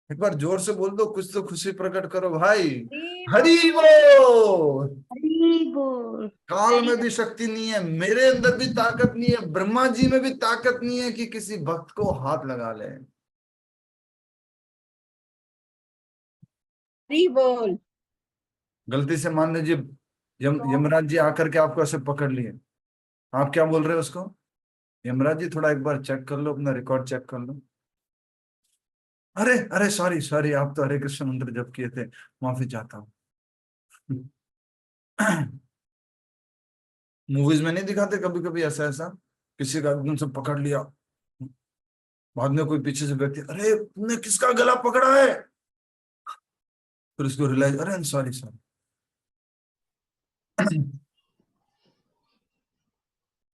एक बार जोर से बोल दो, कुछ तो खुशी प्रकट करो भाई। हरि बोल! हरि बोल! काल में भी शक्ति नहीं है, मेरे अंदर भी ताकत नहीं है, ब्रह्मा जी में भी ताकत नहीं है कि किसी भक्त को हाथ लगा ले। हरि बोल! गलती से मान लीजिए यमराज जी आकर के आपको ऐसे पकड़ लिए, आप क्या बोल रहे हो उसको? यमराज जी थोड़ा एक बार चेक कर लो, अपना रिकॉर्ड चेक कर लो। अरे अरे सॉरी सॉरी, आप तो हरे कृष्ण मंत्र जप किए थे, माफी चाहता हूँ। मूवीज में नहीं दिखाते कभी कभी ऐसा ऐसा, किसी का एकदम से पकड़ लिया, बाद में कोई पीछे से व्यक्ति, अरे तुमने किसका गला पकड़ा है? फिर उसको रियलाइज, अरे सॉरी सॉरी।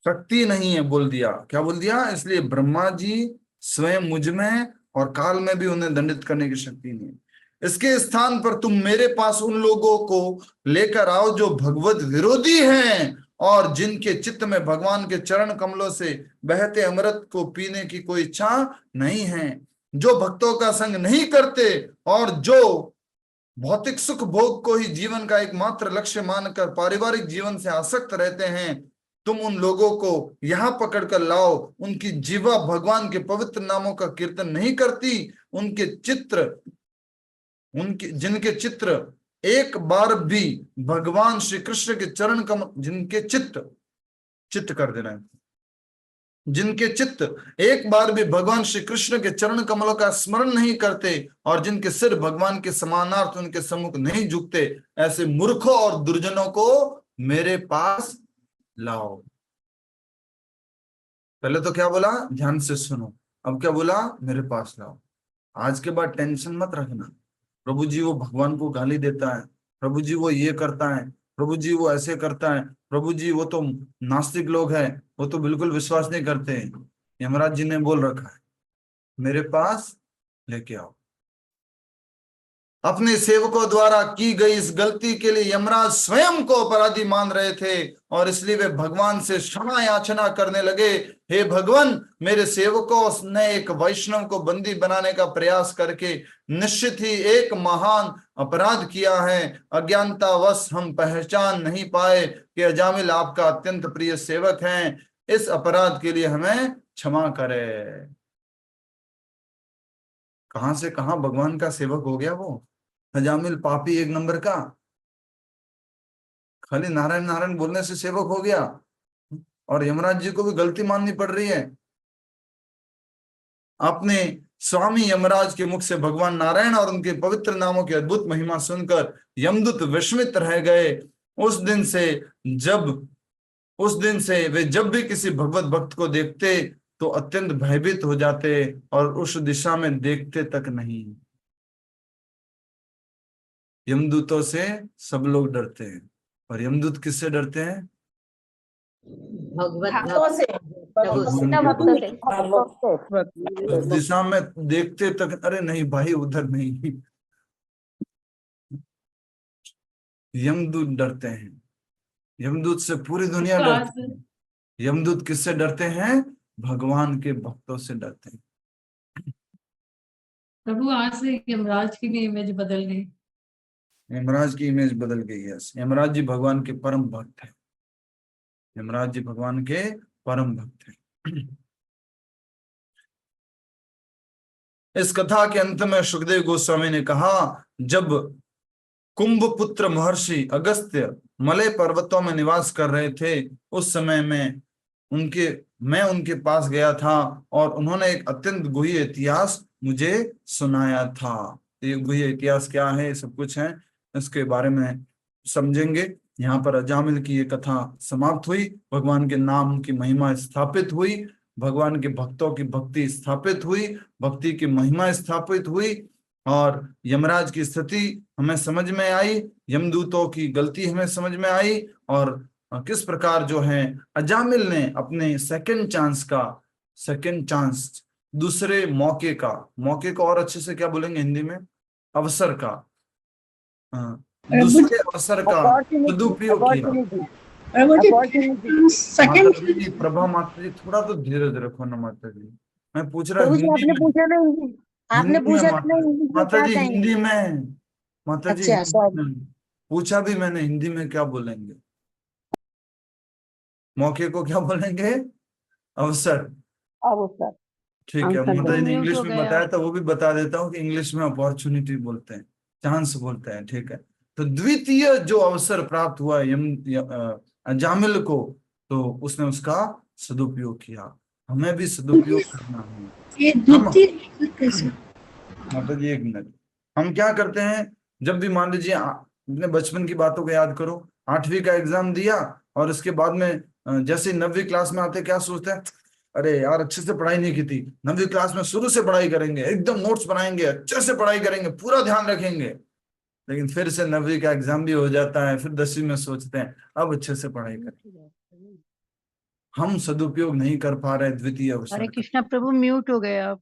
शक्ति नहीं है बोल दिया। क्या बोल दिया? इसलिए ब्रह्मा जी स्वयं मुझ में और काल में भी उन्हें दंडित करने की शक्ति नहीं है। इसके स्थान पर तुम मेरे पास उन लोगों को लेकर आओ जो भगवत विरोधी हैं और जिनके चित्त में भगवान के चरण कमलों से बहते अमृत को पीने की कोई इच्छा नहीं है, जो भक्तों का संग नहीं करते और जो भौतिक सुख भोग को ही जीवन का एकमात्र लक्ष्य मानकर पारिवारिक जीवन से आसक्त रहते हैं। तुम उन लोगों को यहां पकड़ कर लाओ। उनकी जीवा भगवान के पवित्र नामों का कीर्तन नहीं करती, जिनके चित्र एक बार भी भगवान श्री कृष्ण के चरण कमल, जिनके चित्त कर देना है, जिनके चित्त एक बार भी भगवान श्री कृष्ण के चरण कमलों का स्मरण नहीं करते और जिनके सिर भगवान के समानार्थ उनके सम्मुख नहीं झुकते, ऐसे मूर्खों और दुर्जनों को मेरे पास लाओ। पहले तो क्या बोला? ध्यान से सुनो। अब क्या बोला? मेरे पास लाओ। आज के बाद टेंशन मत रखना, प्रभु जी वो भगवान को गाली देता है, प्रभु जी वो ये करता है, प्रभु जी वो ऐसे करता है, प्रभु जी वो तो नास्तिक लोग हैं, वो तो बिल्कुल विश्वास नहीं करते। यमराज जी ने बोल रखा है, मेरे पास लेके आओ। अपने सेवकों द्वारा की गई इस गलती के लिए यमराज स्वयं को अपराधी मान रहे थे और इसलिए वे भगवान से क्षमा याचना करने लगे। हे भगवान, मेरे सेवकों ने एक वैष्णव को बंदी बनाने का प्रयास करके निश्चित ही एक महान अपराध किया है। अज्ञानतावश हम पहचान नहीं पाए कि अजामिल आपका अत्यंत प्रिय सेवक हैं। इस अपराध के लिए हमें क्षमा करे। कहां से कहां भगवान का सेवक हो गया वो अजामिल, पापी एक नंबर का, खाली नारायण नारायण बोलने से सेवक हो गया और यमराज जी को भी गलती माननी पड़ रही है। अपने स्वामी यमराज के मुख से भगवान नारायण और उनके पवित्र नामों की अद्भुत महिमा सुनकर यमदूत विस्मित रह गए। उस दिन से वे जब भी किसी भगवत भक्त को देखते तो अत्यंत भयभीत हो जाते और उस दिशा में देखते तक नहीं। यमदूतों से सब लोग डरते हैं, और यमदूत किससे डरते हैं? भक्तों से। उस दिशा में देखते तक, अरे नहीं भाई उधर नहीं। यमदूत डरते हैं, यमदूत से पूरी दुनिया डरती है। यमदूत किससे डरते हैं? भगवान के भक्तों से डरते हैं। प्रभु आज से यमराज की भी इमेज बदल गई। यमराज की इमेज बदल गई है। यमराज जी भगवान के परम भक्त हैं। यमराज जी भगवान के परम भक्त हैं। इस कथा के अंत में सुखदेव गोस्वामी ने कहा, जब कुंभपुत्र महर्षि अगस्त्य मलय पर्वतों में निवास कर रहे थे, उस समय में मैं उनके पास गया था और उन्होंने एक अत्यंत गुह्य इतिहास मुझे सुनाया था। ये गुह्य इतिहास क्या है, ये सब कुछ है, इसके बारे में समझेंगे। यहाँ पर अजामिल की ये कथा समाप्त हुई। भगवान के नाम की महिमा स्थापित हुई, भगवान के भक्तों की भक्ति स्थापित हुई, भक्ति की महिमा स्थापित हुई, और यमराज की स्थिति हमें समझ में आई, यमदूतों की गलती हमें समझ में आई, और किस प्रकार जो है अजामिल ने अपने सेकंड चांस, दूसरे मौके को और अच्छे से क्या बोलेंगे हिंदी में, अवसर का, दूसरे अवसर का सदुपयोग किया। प्रभा माता जी थोड़ा तो धीरज रखो ना माता जी, मैं पूछ रहा हूँ आपने पूछा ना हिंदी, आपने पूछा माता जी हिंदी में, माता जी अच्छा, पूछा भी मैंने हिंदी में क्या बोलेंगे, मौके को क्या बोलेंगे, अवसर। ठीक है, माता जी ने इंग्लिश में बताया था, वो भी बता देता हूँ कि इंग्लिश में अपॉर्चुनिटी बोलते हैं, चांस बोलते हैं। ठीक है, तो द्वितीय जो अवसर प्राप्त हुआ अजामिल को, तो उसने उसका सदुपयोग किया। हमें भी सदुपयोग करना है। माता जी एक मिनट, हम क्या करते हैं, जब भी मान लीजिए अपने बचपन की बातों को याद करो, 8वीं का एग्जाम दिया और इसके बाद में जैसे 9वीं क्लास में आते क्या सोचते हैं, अरे यार अच्छे से पढ़ाई नहीं की थी, 9वीं क्लास में शुरू से पढ़ाई करेंगे, एकदम नोट्स बनाएंगे, अच्छे से पढ़ाई करेंगे, पूरा ध्यान रखेंगे। लेकिन फिर से 9वीं का एग्जाम भी हो जाता है, फिर 10वीं में सोचते हैं अब अच्छे से पढ़ाई करें। हम सदुपयोग नहीं कर पा रहे द्वितीय अवसर। हरे कृष्णा प्रभु, म्यूट हो गए आप।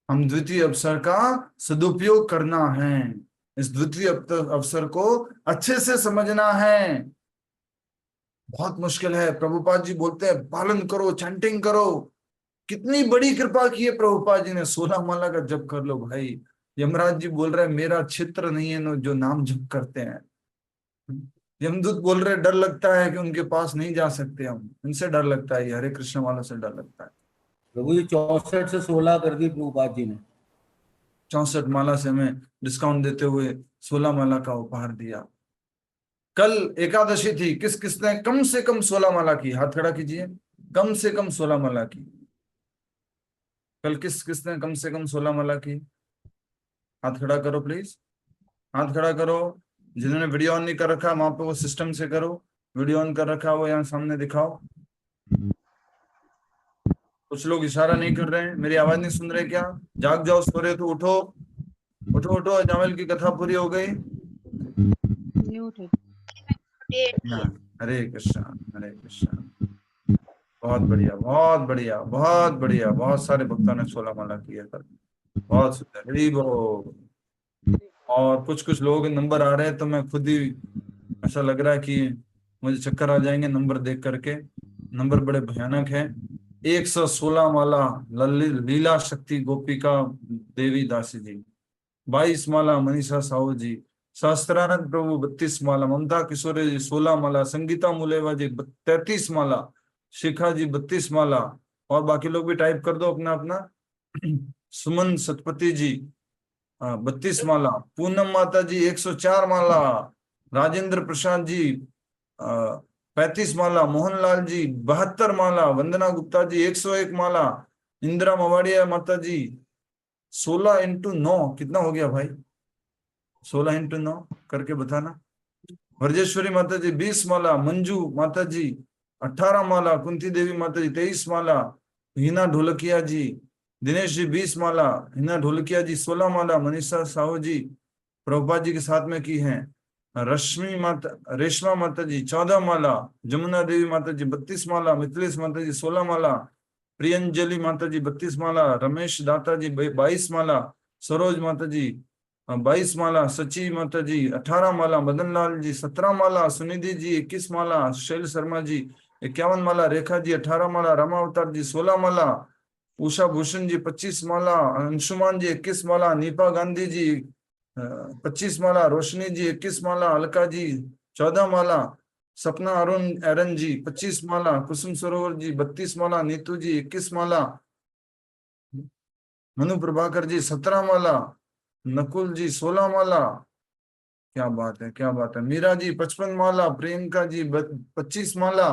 हम द्वितीय अवसर का सदुपयोग करना है, इस द्वितीय अवसर को अच्छे से समझना है। बहुत मुश्किल है। प्रभुपाद जी बोलते हैं पालन करो, चैंटिंग करो। कितनी बड़ी कृपा की है प्रभुपाद जी ने, 16 माला का जप कर लो भाई। यमराज जी बोल रहे हैं मेरा क्षेत्र नहीं है जो नाम जप करते हैं। यमदूत बोल रहे डर लगता है कि उनके पास नहीं जा सकते हम, इनसे डर लगता है, हरे कृष्ण वालों से डर लगता है। प्रभु जी 64 से 16 कर दी प्रभुपाद जी ने। 64 माला से हमें डिस्काउंट देते हुए 16 माला का उपहार दिया। कल एकादशी थी, किस किसने कम से कम 16 माला की, हाथ खड़ा कीजिए। कम से कम 16 माला की। कल किस किसने कम से कम 16 माला की, हाथ खड़ा करो प्लीज, हाथ खड़ा करो। जिन्होंने वीडियो ऑन नहीं कर रखा वहां पे वो सिस्टम से करो, वीडियो ऑन कर रखा वो यहाँ सामने दिखाओ। कुछ लोग इशारा नहीं कर रहे हैं, मेरी आवाज नहीं सुन रहे क्या? जाग जाओ, सो रहे तो उठो उठो उठो, अजामिल की कथा पूरी हो गई। हरे कृष्णा हरे कृष्णा। बहुत बढ़िया बहुत बढ़िया बहुत बढ़िया, बहुत सारे भक्तों ने 16 माला किया कल, बहुत सुंदर, हरि बोल। और कुछ कुछ लोगों के नंबर आ रहे हैं तो मैं खुद ही ऐसा लग रहा है कि मुझे चक्कर आ जाएंगे नंबर देख करके। नंबर बड़े भयानक है। 116 माला लीला शक्ति गोपिका देवी दासी जी, 22 माला मनीषा साहू जी, सहस्त्रानंद प्रभु 32 माला, ममता किशोरे जी 16 माला, संगीता मुलेवा जी 33 माला, शिखा जी 32 माला, और बाकी लोग भी टाइप कर दो अपना अपना। सुमन सतपति जी 32 माला, पूनम माता जी 104 माला, राजेंद्र प्रसाद जी 35 माला, मोहनलाल जी 72 माला, वंदना गुप्ता जी 101 माला, इंदिरा मवाड़िया माता जी 16 × 9 कितना हो गया भाई? 16 × 9 करके बताना। वर्जेश्वरी माता जी 20 माला, मंजू माता जी 18 माला, कुंती देवी माता जी 23 माला, हीना ढोलकिया जी, दिनेश जी 20 माला, हिना ढोलकिया जी 16 माला, मनीषा साहू जी प्रभुपाद जी के साथ में की हैं, रेशमा माता जी 14 माला, जमुना देवी माता जी 32 माला, मिथिलेश माता जी 16 माला, प्रियंजलि माता जी 32 माला, रमेश दाता जी 22 माला, सरोज माता जी 22 माला, सची माता जी 18 माला, मदन लाल जी 17 माला, सुनिधि जी 21 माला, शैल शर्मा जी 51 माला, रेखा जी 18 माला, रामावतार जी 16 माला, उषा भूषण जी 25 माला, अंशुमान जी 21 माला, नीपा गांधी जी 25 माला, रोशनी जी 21 माला, अलका जी 14 माला, सपना अरुण एरन जी 25 माला, कुसुम सरोवर जी 32 माला, नीतू जी 21 माला, मनु प्रभाकर जी 17 माला, नकुल जी 16 माला। क्या बात है, क्या बात है। मीरा जी 55 माला, प्रियंका जी 25 माला।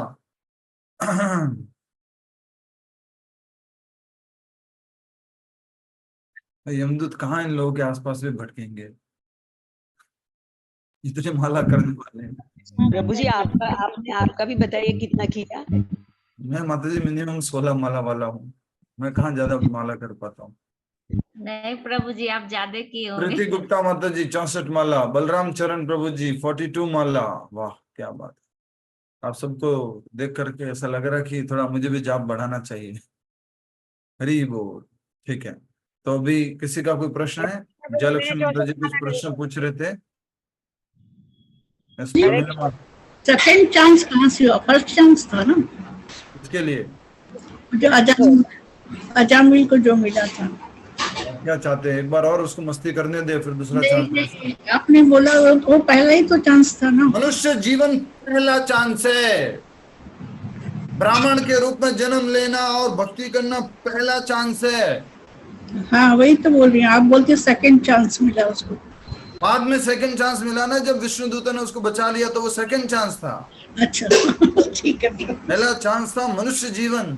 यमदूत कहाँ इन लोगों के आसपास भी भटकेंगे, इतने माला करने वाले हैं। प्रभु जी आपका भी बताइए कितना किया। मैं माता जी मिनिमम 16 माला वाला हूँ, मैं कहाँ ज्यादा माला कर पाता हूँ। नहीं प्रभु जी, आप ज्यादा किए होंगे। प्रीति गुप्ता माता जी 64 माला, बलराम चरण प्रभु जी 42 माला। वाह क्या बात है। आप सबको देख करके ऐसा लग रहा कि थोड़ा मुझे भी जाप बढ़ाना चाहिए। हरी बोल। ठीक है, तो अभी किसी का कोई प्रश्न है? जयलक्ष्मी माता जी कुछ प्रश्न पूछ रहे थे। सेकंड चांस कहाँ से हुआ? फर्स्ट चांस था ना इसके लिए जो अजामिल को जो मिला था। क्या चाहते हैं, एक बार और उसको मस्ती करने दे, फिर दूसरा चांस। आपने बोला वो पहला ही तो चांस था ना। मनुष्य जीवन पहला चांस है, ब्राह्मण के रूप में जन्म लेना और भक्ति करना पहला चांस है। हाँ वही तो बोल रही हूँ, आप बोलते सेकंड चांस मिला उसको। बाद में सेकंड चांस मिला ना, जब विष्णु दूतों ने उसको बचा लिया तो वो सेकंड चांस था। अच्छा ठीक है। पहला चांस था मनुष्य जीवन।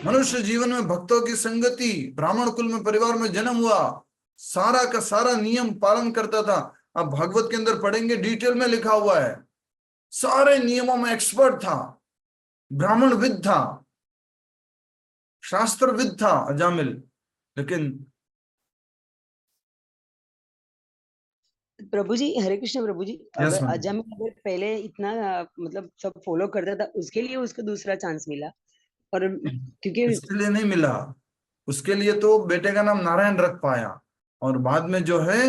मनुष्य जीवन में भक्तों की संगति, ब्राह्मण कुल में परिवार में जन्म हुआ, सारा का सारा नियम पालन करता था। अब भागवत के अंदर पढ़ेंगे, डिटेल में लिखा हुआ है, सारे नियमों में एक्सपर्ट था, ब्राह्मणविद था, शास्त्रविद था अजामिल। लेकिन प्रभु जी हरे कृष्ण। प्रभु जी Yes, अगर ma'am. अजामिल अगर पहले इतना मतलब सब फॉलो करता था, उसके लिए उसको दूसरा चांस मिला। और क्योंकि इसके लिए नहीं मिला, उसके लिए तो बेटे का नाम नारायण रख पाया, और बाद में जो है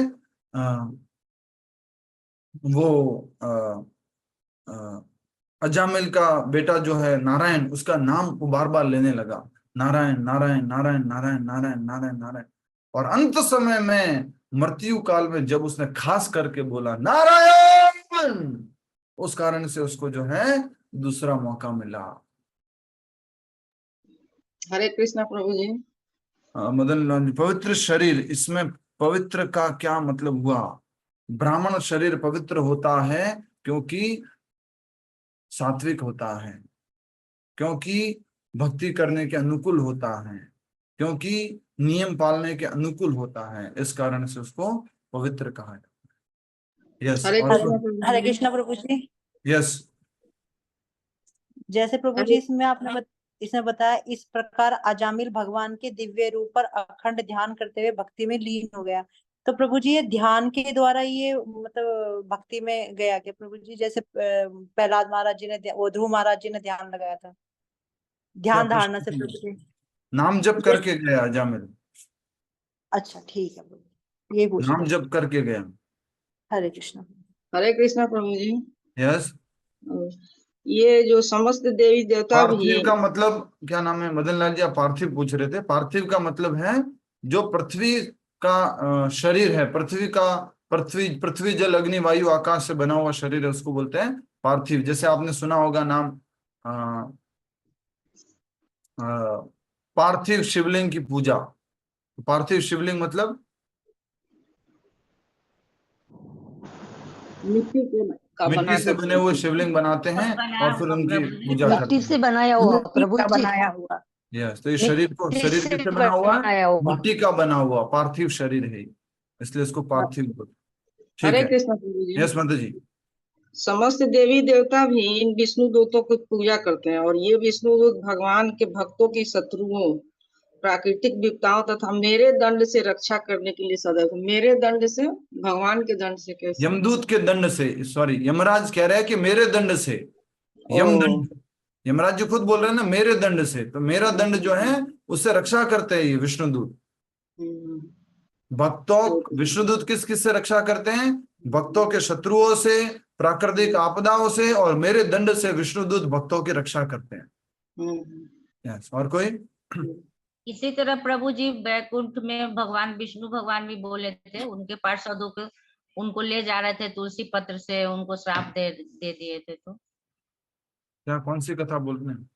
अजामिल का बेटा जो है नारायण, उसका नाम वो बार बार लेने लगा, नारायण नारायण नारायण नारायण नारायण नारायण नारायण। और अंत समय में मृत्यु काल में जब उसने खास करके बोला नारायण, उस कारण से उसको जो है दूसरा मौका मिला। हरे कृष्णा प्रभु जी। मदन लाल जी, पवित्र शरीर, इसमें पवित्र का क्या मतलब हुआ? ब्राह्मण शरीर पवित्र होता है क्योंकि सात्विक होता है, क्योंकि भक्ति करने के अनुकूल होता है, क्योंकि नियम पालने के अनुकूल होता है, इस कारण से उसको पवित्र कहा जाता है। यस, हरे कृष्णा प्रभु जी। यस, जैसे प्रभु जी इसमें बताया, इस प्रकार अजामिल भगवान के दिव्य रूप पर अखंड ध्यान करते हुए भक्ति में लीन हो गया। तो प्रभु जी ये ध्यान के द्वारा ये मतलब भक्ति में गया क्या प्रभु जी? जैसे प्रहलाद महाराज जी ने, ध्रुव महाराज जी ने ध्यान लगाया था, ध्यान धारणा से प्रभु जी नाम जप करके गया अजामिल। अच्छा ठीक है प्रभु, ये पूछ नाम जप करके गया। हरे कृष्णा। हरे कृष्णा प्रभु जी। यस, ये जो समस्त देवी देवता भी पार्थिव का मतलब क्या नाम है? मदन लाल जी आप पार्थिव पूछ रहे थे। पार्थिव का मतलब है जो पृथ्वी का शरीर है, पृथ्वी जल अग्नि वायु आकाश से बना हुआ शरीर है, उसको बोलते हैं पार्थिव। जैसे आपने सुना होगा नाम पार्थिव शिवलिंग की पूजा। पार्थिव शिवलिंग मतलब मिट्टी से बने हुए शिवलिंग बनाते हैं और फिर उनकी पूजा करते हैं। मिट्टी से बनाया हुआ प्रभु जी। बनाया हुआ। यस, तो ये शरीर किससे बना हुआ है? मिट्टी का बना हुआ पार्थिव शरीर है, इसलिए इसको पार्थिव बोलते हैं। ठीक हरे है। कृष्ण प्रभु जी। यस माता जी। समस्त देवी देवता भी इन विष्णु दूतों की पूजा करते हैं, और ये विष्णु दूत भगवान के भक्तों की शत्रुओं, प्राकृतिक विपदाओं तथा मेरे दंड से रक्षा करने के लिए सदैव। मेरे दंड से, भगवान के दंड से कैसे? यमदूत के दंड से, सॉरी यमराज कह रहे हैं कि मेरे दंड से, यमदंड, यमराज जी खुद बोल रहे हैं ना मेरे दंड से, तो मेरा दंड जो है उससे रक्षा करते हैं ये विष्णुदूत। भक्तों, विष्णुदूत किस किस से रक्षा करते हैं? भक्तों के शत्रुओं से, प्राकृतिक आपदाओं से, और मेरे दंड से विष्णुदूत भक्तों की रक्षा करते हैं। यस, और कोई? इसी तरह प्रभु जी बैकुंठ में भगवान विष्णु भगवान भी बोले थे, उनके पार्षदों को उनको ले जा रहे थे तुलसी पत्र से, उनको श्राप दे दिए थे। तो क्या, कौन सी कथा बोल रहे हैं?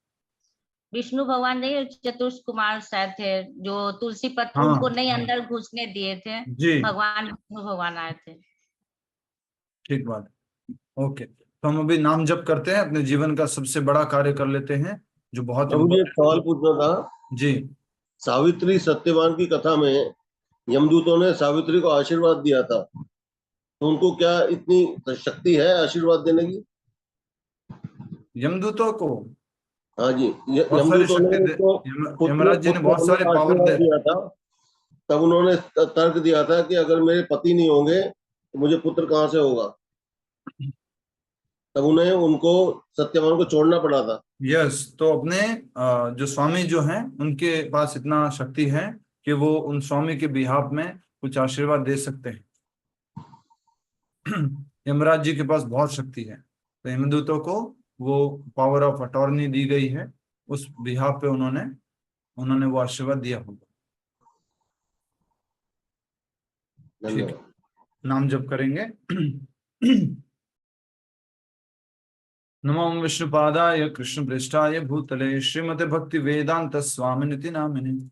विष्णु भगवान नहीं, चतुर्थ कुमार शायद थे, जो तुलसी पत्र हाँ उनको नहीं अंदर घुसने दिए थे, जी, भगवान विष्णु भगवान आए थे। ठीक बात। ओके, तो हम अभी नाम जप करते हैं, अपने जीवन का सबसे बड़ा कार्य कर लेते हैं जो बहुत मुझे एक सवाल पूछना था जी। सावित्री सत्यवान की कथा में यमदूतों ने सावित्री को आशीर्वाद दिया था, तो उनको क्या इतनी शक्ति है आशीर्वाद देने की? यमदूतों को? हाँ जी, यमदूतों ने यमराज जी ने बहुत सारे पावर दिया था। तब उन्होंने तर्क दिया था कि अगर मेरे पति नहीं होंगे तो मुझे पुत्र कहाँ से होगा, तब उन्हें उनको सत्यवान को छोड़ना पड़ा था। यस, तो अपने जो स्वामी जो हैं उनके पास इतना शक्ति है कि वो उन स्वामी के बिहाफ में कुछ आशीर्वाद दे सकते हैं। यमराज जी के पास बहुत शक्ति है, तो यमदूतों को वो पावर ऑफ अटॉर्नी दी गई है, उस बिहाफ पे उन्होंने वो आशीर्वाद दिया होगा। ठीक, नाम जप करेंगे। नमो विष्णुपादाय कृष्ण पृष्ठाय भूतले श्रीमते भक्ति वेदांत स्वामिनिति नामिने